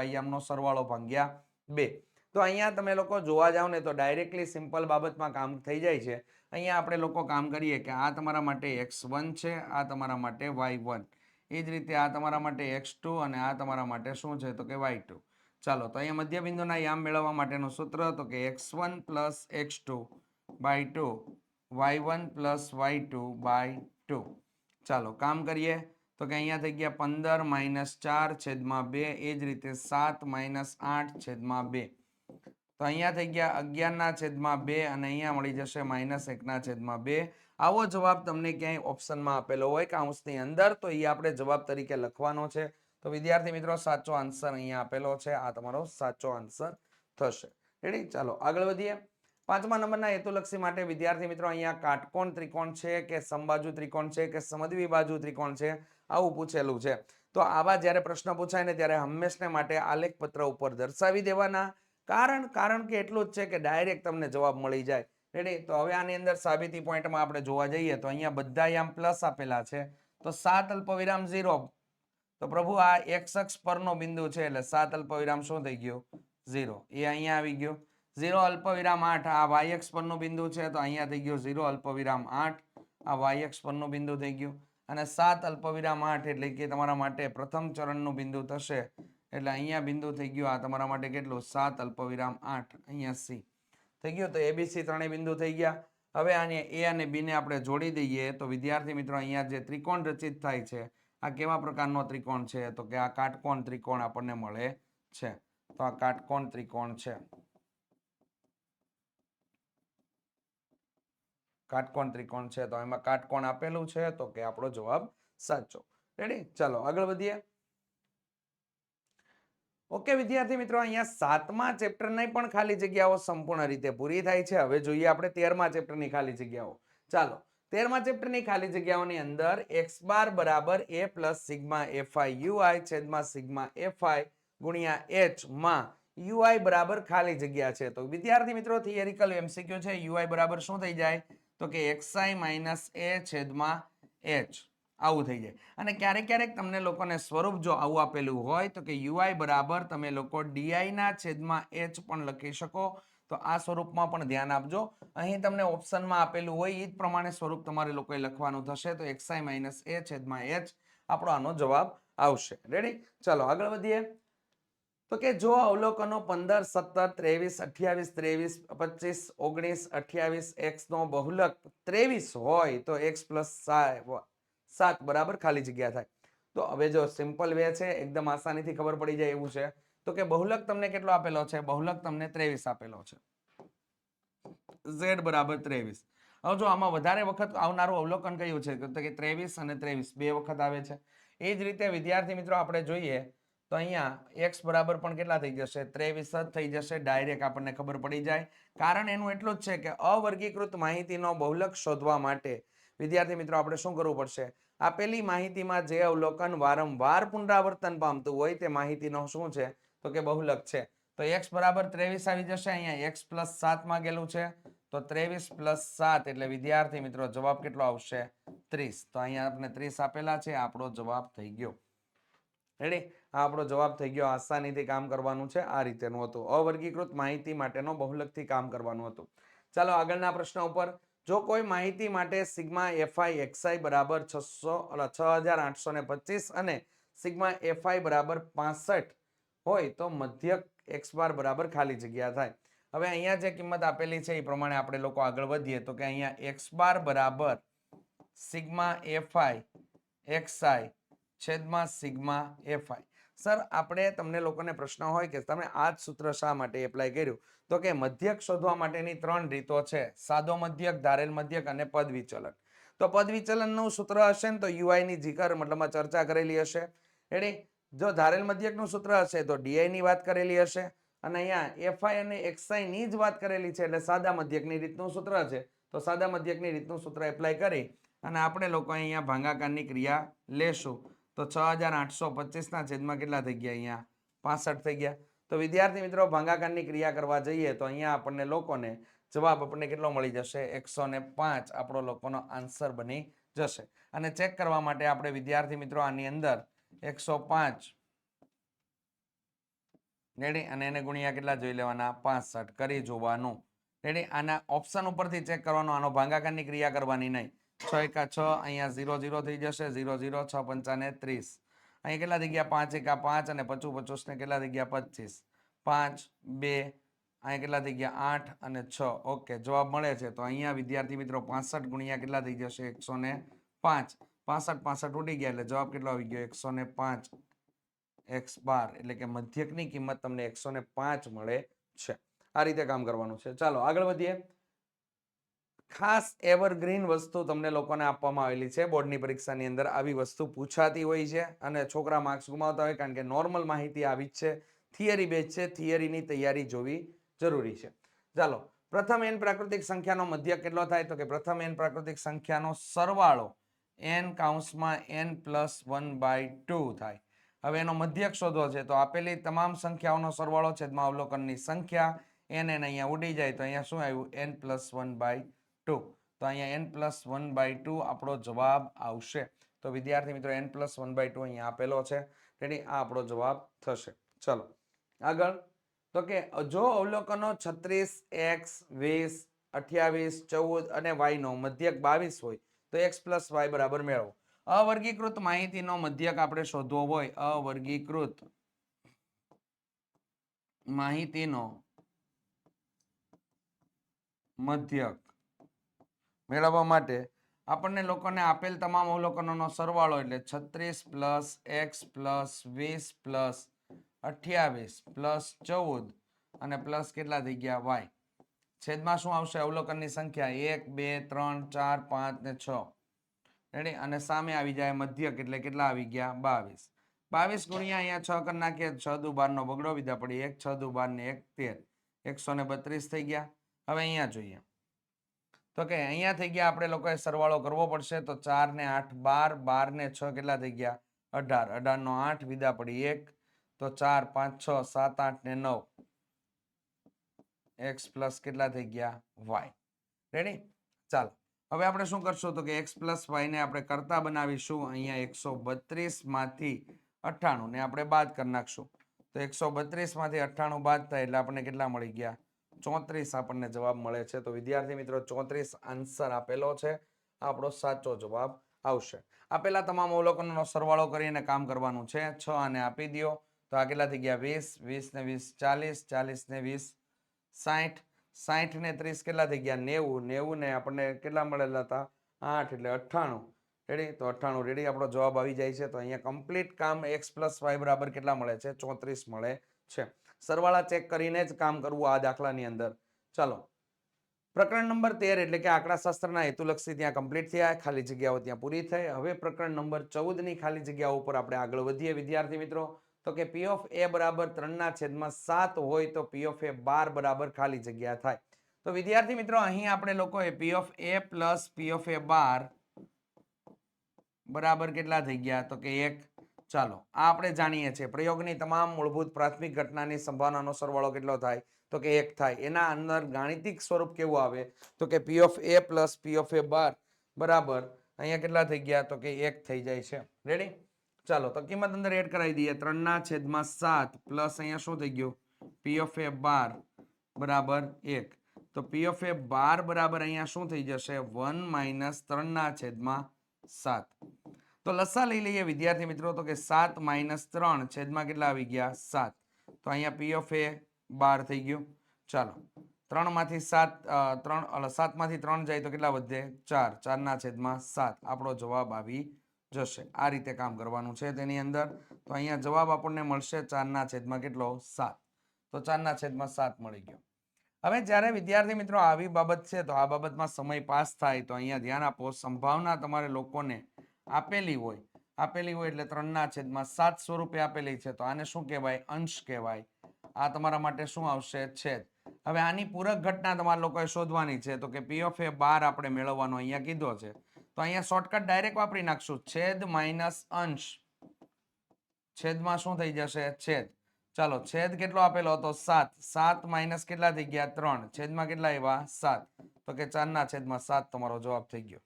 S1: y યામનો સરવાળો ભાગ્યા 2. તો અહીંયા તમે લોકો જોવા જાવ ને તો ડાયરેક્ટલી સિમ્પલ બાબતમાં કામ થઈ જાય છે. અહીંયા આપણે લોકો કામ કરીએ કે આ તમારા માટે x1 છે, આ તમારા માટે y1, એ જ રીતે આ તમારા માટે x2 અને આ તમારા માટે શું છે તો કે y2. ચાલો, તો અહીંયા મધ્ય બિંદુના યામ મેળવવા માટેનું સૂત્ર તો કે x1 + x2 / 2 y1 + y2 / 2. ચાલો કામ કરીએ તો કે અહીંયા થઈ ગયા 15 - 4/2, એ જ રીતે 7 - 8/2. તો અહીંયા થઈ ગયા 11/2 અને અહીંયા મળી જશે -1/2. આવો જવાબ તમને ક્યાંય ઓપ્શનમાં આપેલો હોય કૌંસની અંદર, તો એ આપણે જવાબ તરીકે લખવાનો છે. તો વિદ્યાર્થી મિત્રો સાચો આન્સર અહીંયા આપેલો છે, આ તમારો સાચો આન્સર થશે. રેડી? ચાલો આગળ વધીએ. પાંચમા નંબરના હેતુલક્ષી માટે વિદ્યાર્થી મિત્રો અહીંયા કાટકોણ ત્રિકોણ છે કે સમબાજુ ત્રિકોણ છે કે સમદ્વિબાજુ ત્રિકોણ છે, આવું પૂછેલું છે. તો આવા જ્યારે પ્રશ્ન પૂછાય ને ત્યારે હંમેશને માટે આલેખ પત્ર ઉપર દર્શાવી દેવાના. કારણ કે એટલું જ છે કે ડાયરેક્ટ તમને જવાબ મળી જાય. રેડી? તો હવે આની અંદર સાબિતી પોઈન્ટમાં આપણે જોવા જઈએ તો અહીંયા બધા યામ પ્લસ આપેલા છે, તો 7 અલ્પવિરામ 0. તો પ્રભુ આ x અક્ષ પરનો બિંદુ છે એટલે 7 અલ્પવિરામ શું થઈ ગયું? 0. એ અહીંયા આવી ગયું. 0 અલ્પવિરામ 8 આ y અક્ષ પરનું બિંદુ છે, તો અહીંયા થઈ ગયું 0 અલ્પવિરામ 8, આ y અક્ષ પરનું બિંદુ થઈ ગયું. અને 7 અલ્પવિરામ 8 એટલે કે તમારા માટે પ્રથમ ચરણનું બિંદુ થશે, એટલે અહીંયા બિંદુ થઈ ગયું આ તમારા માટે કેટલું? 7 અલ્પવિરામ 8, અહીંયા c થઈ ગયું. તો abc ત્રણેય બિંદુ થઈ ગયા. હવે આને a અને b ને આપણે જોડી દઈએ તો વિદ્યાર્થી મિત્રો અહીંયા જે ત્રિકોણ રચિત થાય છે, આ કેવા પ્રકારનો ત્રિકોણ છે તો કે આ કાટકોણ ત્રિકોણ આપણને મળે છે. તો આ કાટકોણ ત્રિકોણ છે, કાટકોણ ત્રિકોણ છે. તો એમાં કાટકોણ આપેલું છે, તો કે આપણો જવાબ સાચો. રેડી? ચાલો આગળ વધીએ. ઓકે વિદ્યાર્થી મિત્રો, અહીંયા 7મા ચેપ્ટરની પણ ખાલી જગ્યાઓ સંપૂર્ણ રીતે પૂરી થાય છે. હવે જોઈએ આપણે 13મા ચેપ્ટરની ખાલી જગ્યાઓ. ચાલો, 13મા ચેપ્ટરની ખાલી જગ્યાઓની અંદર x બાર બરાબર a + સિગ્મા fi ui છેદમાં સિગ્મા fi ગુણ્યા h માં ui બરાબર ખાલી જગ્યા છે. તો વિદ્યાર્થી મિત્રો થિયરિકલ MCQ છે. ui બરાબર શું થઈ જાય તો કે xi - a છેદમાં h, આવું થઈ જાય. અને ક્યારેક ક્યારેક તમને લોકોને સ્વરૂપ જો આવું આપેલું હોય તો કે ui બરાબર તમે લોકો di ના છેદમાં h પણ લખી શકો. તો આ સ્વરૂપમાં પણ ધ્યાન આપજો. અહીં તમને ઓપ્શનમાં આપેલું હોય એ જ પ્રમાણે સ્વરૂપ તમારે લોકોએ લખવાનું થશે. તો xi - a છેદમાં h આપણો આનો જવાબ આવશે. રેડી? ચાલો આગળ વધીએ. તો કે જો અવલોકનો 15, 17, 23, 28, 23, 25, 19, 28 x નો બહુલક 23 હોય તો x + 7 બરાબર ખાલી જગ્યા થાય. તો હવે જો સિમ્પલ વે છે, એકદમ આસાનીથી ખબર પડી જાય એવું છે. તો કે બહુલક તમને કેટલો આપેલો છે? બહુલક તમને 23 આપેલો છે, z બરાબર 23. હવે જો આમાં વધારે વખત આવનારું અવલોકન કયું છે તો કે 23 અને 23 બે વખત આવે છે. એ જ રીતે વિદ્યાર્થી મિત્રો આપણે જોઈએ તો અહીંયા x બરાબર પણ કેટલા થઈ જશે? 23 જ થઈ જશે. ડાયરેક્ટ આપણને ખબર પડી જાય. કારણ એનું એટલું જ છે કે અવર્ગીકૃત માહિતીનો બહુલક શોધવા માટે વિદ્યાર્થી મિત્રો આપણે શું કરવું પડશે? આપેલી માહિતીમાં જે અવલોકન વારંવાર પુનરાવર્તન પામતું હોય તે માહિતીનો શું છે તો કે બહુલક છે. તો x બરાબર 23 આવી જશે. અહીંયા x + 7 માંગેલું છે, તો 23 + 7 એટલે વિદ્યાર્થી મિત્રો જવાબ કેટલો આવશે? 30. તો અહીંયા આપણે 30 આપેલા છે, આપણો જવાબ થઈ ગયો. રેડી? આ આપણો જવાબ થઈ ગયો. આસાનીથી કામ કરવાનું છે. આ રીતેનું હતું. અવર્ગીકૃત માહિતી માટેનો બહુલકથી કામ કરવાનું હતું. ચાલો આગળના પ્રશ્ન ઉપર. જો કોઈ માહિતી માટે સિગ્મા fi xi બરાબર 6825 અને સિગ્મા fi બરાબર 65 હોય તો મધ્યક x બાર બરાબર ખાલી જગ્યા થાય. હવે અહીંયા જે કિંમત આપેલી છે એ પ્રમાણે આપણે લોકો આગળ વધીએ તો કે અહીંયા x બાર બરાબર સિગ્મા fi xi છેદમાં સિગ્મા fi. સર આપણે તમને લોકોને પ્રશ્ન હોય કે તમે આ જ સૂત્ર શા માટે એપ્લાય કર્યું, તો કે મધ્યક શોધવા માટેની 3 રીતો છે, સાદો મધ્યક, ધારેલ મધ્યક અને પદ વિચલન. તો પદ વિચલનનું સૂત્ર હશે ને તો યુઆઈ ની જીકર મતલબમાં ચર્ચા કરેલી હશે. રેડી? જો ધારેલ મધ્યકનું સૂત્ર હશે તો ડીઆઈ ની વાત કરેલી હશે, અને અહીંયા fi અને xi ની જ વાત કરેલી છે, એટલે સાદા મધ્યકની રીતનું સૂત્ર છે. તો સાદા મધ્યકની રીતનું સૂત્ર એપ્લાય કરી અને આપણે લોકો અહીંયા ભાગાકારની ક્રિયા લેશું. તો 6825 ના છેદમાં કેટલા થઈ ગયા? અહીંયા 65 થઈ ગયા. તો વિદ્યાર્થી મિત્રો ભાગાકારની ક્રિયા કરવા જઈએ તો અહીંયા આપણને લોકોને જવાબ આપણને કેટલો મળી જશે? 105 આપણો લોકોનો આન્સર બની જશે. અને ચેક કરવા માટે આપણે વિદ્યાર્થી મિત્રો આની અંદર 105 રેડી અને એને ગુણ્યા કેટલા જોઈ લેવાના? 65 કરી જોવાનું. રેડી? આના ઓપ્શન ઉપરથી ચેક કરવાનો, આનો ભાગાકારની ક્રિયા કરવાની નહીં. 6 એકા 6, અહીંયા 0 0 થઈ જશે, 0 0, 6 પંચાને 30. અહીંયા કેટલા થઈ ગયા? 5 એકા 5 અને 25 25 ને કેટલા થઈ ગયા? 25. 5 2 અહીંયા કેટલા થઈ ગયા? 8 અને 6. ઓકે, જવાબ મળે છે. તો અહીંયા વિદ્યાર્થી મિત્રો 65 ગુણ્યા કેટલા થઈ જશે? 105. 65 ઉડી ગયા એટલે જવાબ કેટલો આવી ગયો? 105 x બાર, એટલે કે મધ્યકની કિંમત તમને 105 મળે છે. આ રીતે કામ કરવાનું છે. ચાલો આગળ વધીએ. ખાસ એવરગ્રીન વસ્તુ તમને લોકોને આપવામાં આવેલી છે. બોર્ડની પરીક્ષાની અંદર આવી વસ્તુ પૂછાતી હોય છે અને છોકરા માર્ક્સ ગુમાવતા હોય, કારણ કે નોર્મલ માહિતી આવી જ છે, થિયરી બેઝ છે, થિયરીની તૈયારી જોવી જરૂરી છે. ચાલો, પ્રથમ n પ્રાકૃતિક સંખ્યાનો મધ્યક કેટલો થાય? તો કે પ્રથમ n પ્રાકૃતિક સંખ્યાનો સરવાળો n કૌંસમાં n + 1/2 થાય. હવે એનો મધ્યક શોધવો છે તો આપેલી તમામ સંખ્યાઓનો સરવાળો છેદમાં અવલોકનની સંખ્યા n અહીંયા ઉડી જાય તો અહીંયા શું આવ્યું? n + 1/2. તો અહીંયા n + 1/2 આપણો જવાબ આવશે. તો વિદ્યાર્થી મિત્રો n + 1/2 અહીંયા આપેલો છે. રેડી? આ આપણો જવાબ થશે. ચલો આગળ. તો કે જો અવલોકનો 36, x, 20, 28, 14 અને y નો મધ્યક 22 હોય તો x + y બરાબર મેળવો. અવર્ગીકૃત માહિતીનો મધ્યક આપણે શોધવો હોય, અવર્ગીકૃત માહિતીનો મધ્યક મેળવવા માટે આપણને લોકોને આપેલ તમામ અવલોકનોનો સરવાળો એટલે 36 + x + 20 + 28 + 14 અને પ્લસ કેટલા થઈ ગયા? y. છેદમાં શું આવશે? અવલોકનની સંખ્યા 1 2 3 4 5 ને 6. રેડી? અને સામે આવી જાય મધ્યક એટલે કેટલા આવી ગયા? 22. 22 ગુણ્યા અહીંયા 6 કરી નાખીએ, 6 દુ 12 નો બગડો વિધા પડી 1, 6 દુ 12 ને 1 13, 132 થઈ ગયા. હવે અહીંયા જોઈએ તો કે અહીંયા થઈ ગયા, આપણે લોકોએ સરવાળો કરવો પડશે. તો 4 ને 8 12, 12 ને 6 કેટલા થઈ ગયા? 18, 18 નો 8 વિધા પડી 1, તો 4 5 6 7 8 ને 9, x પ્લસ કેટલા થઈ ગયા? y. રેડી? ચાલો હવે આપણે શું કરશું? તો કે x + y ને આપણે કરતા બનાવીશું. અહીંયા 132 માંથી 98 ને આપણે બાદ કરી નાખશું. તો 132 માંથી 98 બાદ થાય એટલે આપણને કેટલા મળી ગયા? 34 આપણને જવાબ મળે છે. તો વિદ્યાર્થી મિત્રો 34 આન્સર આપેલો છે, આપણો સાચો જવાબ આવશે. આપેલા તમામ અવલોકનોનો સરવાળો કરીને કામ કરવાનું છે. 6 આને આપી દો તો આ કેટલા થઈ ગયા? 20, 20 ને 20 40, 40 ને 20 60, 60 ને 30 કેટલા થઈ ગયા? 90, 90 ને આપણને કેટલા મળેલા હતા? 8 એટલે 98. રેડી? તો 98 રેડી આપણો જવાબ આવી જાય છે. તો અહીંયા કમ્પ્લીટ કામ x + y બરાબર કેટલા મળે છે? 34 મળે છે. સરવાળા ચેક કરીને જ કામ કરવું આ દાખલાની અંદર. ચાલો પ્રકરણ નંબર 13 એટલે કે આંકડાશાસ્ત્રના હેતુલક્ષી ત્યાં કમ્પ્લીટ થયા, ખાલી જગ્યાઓ ત્યાં પૂરી થઈ. હવે પ્રકરણ નંબર 14 ની ખાલી જગ્યાઓ ઉપર આપણે આગળ વધીએ વિદ્યાર્થી મિત્રો. તો કે P of A બરાબર 3/7 હોય તો P of A બાર બરાબર ખાલી જગ્યા થાય. તો વિદ્યાર્થી મિત્રો અહીં આપણે લોકોએ P of A plus P of A બાર બરાબર કેટલા થઈ ગયા? તો કે 1. ચાલો આ આપણે જાણીએ છીએ પ્રયોગની તમામ મૂળભૂત પ્રાથમિક ઘટનાની સંભાવનાનો સરવાળો કેટલો થાય? તો કે 1 થાય. એના અંદર ગાણિતિક સ્વરૂપ કેવું આવે? તો કે P of A plus P of A બાર બરાબર અહીંયા કેટલા થઈ ગયા? તો કે 1 થઈ જાય છે. રેડી? ચાલો તો કિંમત અંદર એડ કરાવી દઈએ. 3/7 પ્લસ અહીંયા શું થઈ ગયું? P of A બાર બરાબર 1. તો P of A બાર બરાબર અહીંયા શું થઈ જશે? 1 - 3/7. તો લસા લઈ લઈએ વિદ્યાર્થી મિત્રો. તો કે 7 - 3 છેદમાં કેટલા આવી ગયા? 7. તો અહીંયા P of A બાર થઈ ગયું. ચાલો 3 માંથી 7 3 7 માંથી 3 જાય તો કેટલા વધે 4 4 ના છેદમાં 7 આપણો જવાબ આવી જશે આ રીતે કામ કરવાનું છે તેની અંદર તો અહીંયા જવાબ આપણને મળશે 4 ના છેદમાં કેટલો 7 તો 4 ના છેદમાં 7 મળી ગયો હવે જ્યારે વિદ્યાર્થી મિત્રો આવી બાબત છે તો આ બાબતમાં સમય પાસ થાય તો અહીંયા ધ્યાન આપો સંભાવના તમારે લોકોને આપેલી હોય એટલે 3 ના છેદમાં 7 સ્વરૂપે આપેલી છે તો આને શું કહેવાય અંશ કહેવાય આ તમારા માટે શું આવશે છેદ હવે આની પૂરક ઘટના તમારા લોકોએ શોધવાની છે તો કે પી ઓફ એ 12 આપણે મેળવવાનો અહીંયા કીધો છે તો અહીંયા શોર્ટકટ ડાયરેક્ટ વાપરી નાખશું છેદ માઇનસ અંશ છેદમાં શું થઈ જશે છેદ ચાલો છેદ કેટલો આપેલો હતો 7 7 માઇનસ કેટલા થઈ ગયા 3 છેદમાં કેટલા આવ્યા 7 તો કે 4 ના છેદમાં 7 તમારો જવાબ થઈ ગયો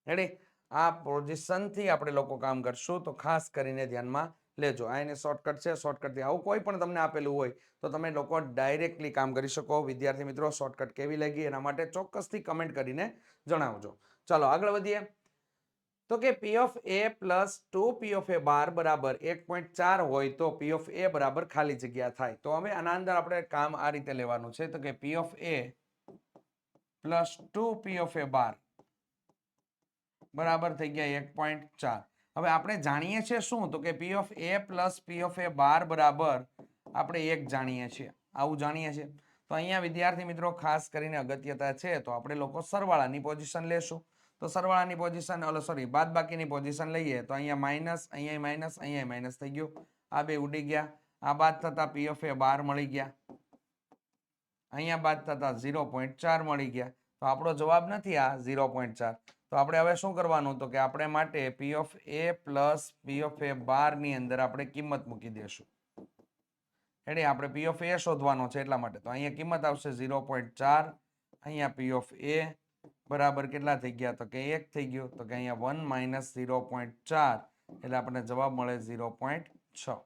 S1: રેડી આ પોઝિશન થી આપણે લોકો કામ કરશું તો ખાસ કરીને ધ્યાનમાં લેજો આ એને શોર્ટકટ છે શોર્ટકટ થી આવું કોઈ પણ તમને આપેલું હોય તો તમે લોકો ડાયરેક્ટલી કામ કરી શકો વિદ્યાર્થી મિત્રો શોર્ટકટ કેવી લાગી એના માટે ચોક્કસથી કમેન્ટ કરીને જણાવજો ચાલો આગળ વધીએ તો કે P of A plus 2 P of A 12 બરાબર 1.4 હોય તો પી ઓફ એ બરાબર ખાલી જગ્યા થાય તો હવે આના અંદર આપણે કામ આ રીતે લેવાનું છે તો કે P of A plus 2 P of A 12 બરાબર થઈ ગયા 1.4 હવે આપણે જાણીએ છીએ શું તો કે P of A plus P of A 12 બરાબર આપણે 1 જાણીએ છીએ આવું જાણીએ છીએ તો અહીંયા વિદ્યાર્થી મિત્રો ખાસ કરીને અગત્યતા છે તો આપણે લોકો સરવાળાની પોઝિશન લેશું તો સરવાળાની પોઝિશન બાદબાકીની પોઝિશન લઈએ તો અહીંયા માઇનસ અહીંયા માઇનસ થઈ ગયું આ બે ઉડી ગયા આ બાદ થતા પી ઓફ એ 12 મળી ગયા અહીંયા બાદ થતા 0.4 મળી ગયા તો આપણો જવાબ નથી આ 0.4 તો આપણે હવે શું કરવાનું તો કે આપણે માટે P of A plus P of A 12 ની અંદર આપણે કિંમત મૂકી દેશું એટલે આપણે પી ઓફ એ શોધવાનો છે એટલા માટે તો અહીંયા કિંમત આવશે 0.4 અહીંયા પી ઓફ એ બરાબર કેટલા થઈ ગયા તો કે 1 થઈ ગયું તો કે અહીંયા 1 માઇનસ 0.4 એટલે આપણને જવાબ મળે 0.6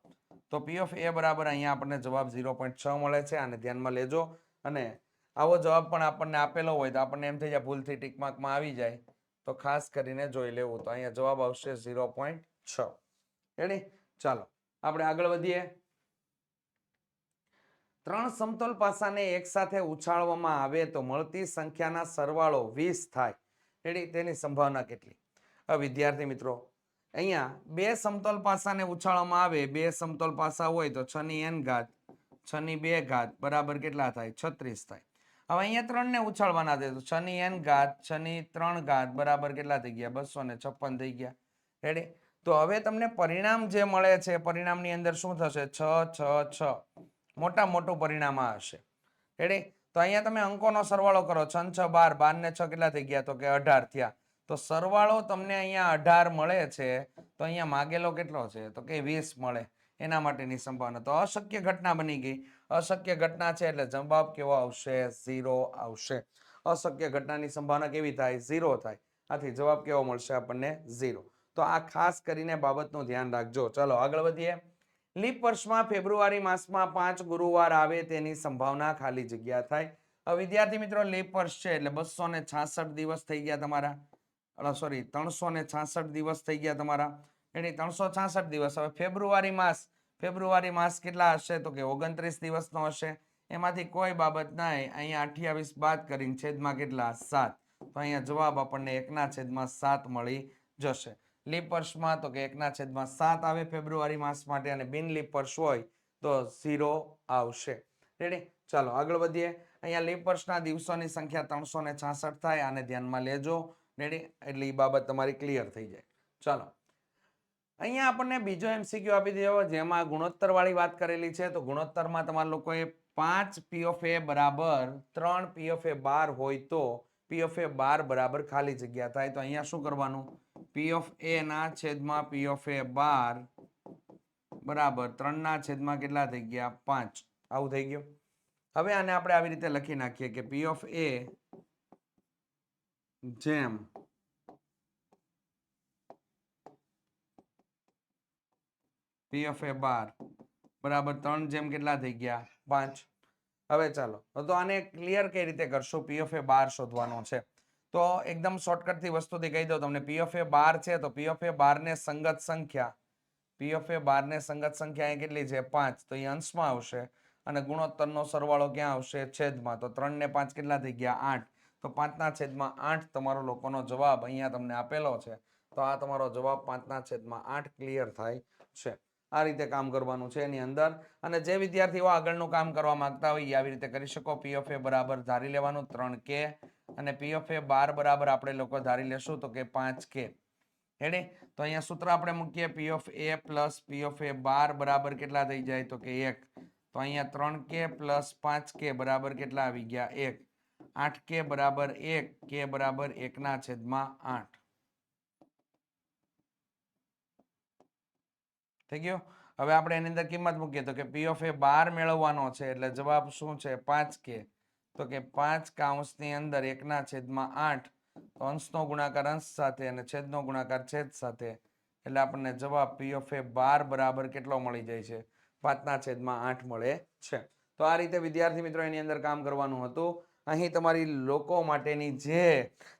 S1: તો પી ઓફ એ બરાબર અહીંયા આપણને જવાબ 0.6 મળે છે આને ધ્યાનમાં લેજો અને આવો જવાબ પણ આપણને આપેલો હોય તો આપણને એમ થઈ જાય ભૂલથી ટીક માર્કમાં આવી જાય તો ખાસ કરીને જોઈ લેવું તો અહીંયા જવાબ આવશે 0.6 રેડી ચાલો આપણે આગળ વધીએ ત્રણ સમતોલ પાસાને એક સાથે ઉછાળવામાં આવે તો મળતી સંખ્યાના સરવાળો 20 થાય રેડી તેની સંભાવના કેટલી વિદ્યાર્થી મિત્રો અહીંયા બે સમતોલ પાસાને ઉછાળવામાં આવે બે સમતોલ પાસા હોય તો 6 ની n ઘાત 6 ની 2 ઘાત બરાબર કેટલા થાય 36 થાય હવે અહીંયા 3 ને ઉછાળવાના છે તો 6 ની n ઘાત 6 ની 3 ઘાત બરાબર કેટલા થઈ ગયા 256 થઈ ગયા રેડી તો હવે તમને પરિણામ જે મળે છે પરિણામની અંદર શું થશે 6 6 6 મોટું પરિણામ આ હશે રેડી તો અહીંયા તમે અંકોનો સરવાળો કરો 6 6 12 12 ને 6 કેટલા થઈ ગયા તો કે 18 થયા તો સરવાળો તમને અહીંયા 18 મળે છે તો અહીંયા માગેલો કેટલો છે તો કે 20 મળે એના માટેની સંભાવના તો અશક્ય ઘટના બની ગઈ અશક્ય ઘટના છે એટલે જવાબ કેવો આવશે 0 આવશે અશક્ય ઘટનાની સંભાવના કેવી થાય 0 થાય આથી જવાબ કેવો મળશે આપણને 0 તો આ ખાસ કરીને બાબતનું ધ્યાન રાખજો ચાલો આગળ વધીએ લીપ વર્ષમાં ફેબ્રુઆરી માસમાં 5 ગુરુવાર આવે તેની સંભાવના ખાલી જગ્યા થાય વિદ્યાર્થી મિત્રો લીપ વર્ષ છે એટલે 266 દિવસ થઈ ગયા તમારા 366 દિવસ થઈ ગયા તમારા એટલે 366 દિવસ હવે ફેબ્રુઆરી માસ કેટલા હશે તો કે 29 દિવસનો હશે એમાંથી કોઈ બાબત નહીં અહીંયા 28 બાદ કરીને છેદમાં કેટલા 7 તો અહીંયા જવાબ આપણને 1/7 મળી જશે લીપ વર્ષમાં તો કે 1/7 આવે ફેબ્રુઆરી માસ માટે અને બિન લીપ વર્ષ હોય તો 0 આવશે રેડી ચાલો આગળ વધીએ અહીંયા લીપ વર્ષના દિવસોની સંખ્યા 366 થાય આને ધ્યાનમાં લેજો રેડી એટલે એ બાબત તમારી ક્લિયર થઈ જાય ચાલો અહીંયા આપણને બીજો એમસીક્યુ આપી દીધો જેમાં ગુણોત્તર વાળી વાત કરેલી છે તો ગુણોત્તરમાં તમારા લોકોએ 5 પી ઓફ એ બરાબર 3 પી ઓફ એ 12 હોય તો પી ઓફ એ 12 બરાબર ખાલી જગ્યા થાય તો અહીંયા શું કરવાનું પી ઓફ એ ના છેદમાં પી ઓફ એ 12 બરાબર 3 ના છેદમાં કેટલા થઈ ગયા 5 આવું થઈ ગયું હવે આને આપણે આવી રીતે લખી નાખીએ કે પી ઓફ એ જેમ પી ઓફ એ 12 બરાબર 3 જેમ કેટલા થઈ ગયા 5 હવે ચાલો તો આને ક્લિયર કઈ રીતે કરશું પી ઓફ એ 12 શોધવાનો છે તો એકદમ શોર્ટકટ થી વસ્તુથી કહી દઉં તમને પી ઓફ એ 12 છે તો પી ઓફ એ 12 ને સંગત સંખ્યા પી ઓફ એ 12 ને સંગત સંખ્યા અહીં કેટલી છે 5 તો એ અંશમાં આવશે અને ગુણોત્તરનો સરવાળો ક્યાં આવશે? છેદમાં. તો 3 ને 5 કેટલા થઈ ગયા? 8. તો 5/8 તમારો લોકોનો જવાબ અહીંયા તમને આપેલો છે. તો આ તમારો જવાબ 5/8 ક્લિયર થાય છે. આ રીતે કામ કરવાનું છે એની અંદર. અને જે વિદ્યાર્થીઓ આગળનું કામ કરવા માંગતા હોય એ આવી રીતે કરી શકો. પી ઓફ એ બરાબર ધારી લેવાનું 3K અને પી ઓફ એ બાર બરાબર આપણે લોકો ધારી લેશું તો કે 5K. રેડી? તો અહીંયા સૂત્ર આપણે મૂકીએ P of A plus P of A બાર બરાબર કેટલા થઈ જાય? તો કે 1. તો અહીંયા 3K પ્લસ 5K બરાબર કેટલા આવી ગયા? 1. 8K બરાબર 1, K બરાબર 1/8. થઈ ગયું? હવે આપણે એની અંદર કિંમત મૂકીએ તો કે પી ઓફ એ બાર મેળવવાનો છે એટલે જવાબ શું છે? 5K. તો કે 5 કૌંસની અંદર 1/8. તો અંશનો ગુણાકાર અંશ સાથે અને છેદનો ગુણાકાર છેદ સાથે એટલે આપણને જવાબ પી ઓફ એ બાર બરાબર કેટલો મળી જાય છે? 5/8 મળે છે. તો આ રીતે વિદ્યાર્થી મિત્રો એની અંદર કામ કરવાનું હતું. અહીં તમારી લોકો માટેની જે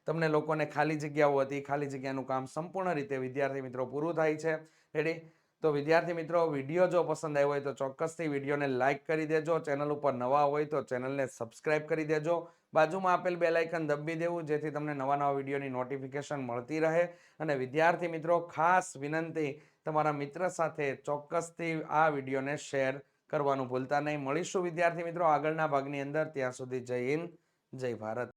S1: તમને લોકોને ખાલી જગ્યાઓ હતી ખાલી જગ્યાનું કામ સંપૂર્ણ રીતે વિદ્યાર્થી મિત્રો પૂરું થાય છે. રેડી? તો વિદ્યાર્થી મિત્રો વિડીયો જો પસંદ આવ્યો હોય તો ચોક્કસથી વિડીયોને લાઇક કરી દેજો. ચેનલ ઉપર નવા હોય તો ચેનલને સબસ્ક્રાઇબ કરી દેજો. બાજુમાં આપેલ બેલ આઇકન દબી દેવું જેથી તમને નવા વિડીયોની નોટિફિકેશન મળતી રહે. અને વિદ્યાર્થી મિત્રો ખાસ વિનંતી, તમારા મિત્ર સાથે ચોક્કસથી આ વિડીયોને શેર કરવાનું ભૂલતા નહીં. મળીશું વિદ્યાર્થી મિત્રો આગળના ભાગની અંદર. ત્યાં સુધી જય હિન્દ, જય ભારત.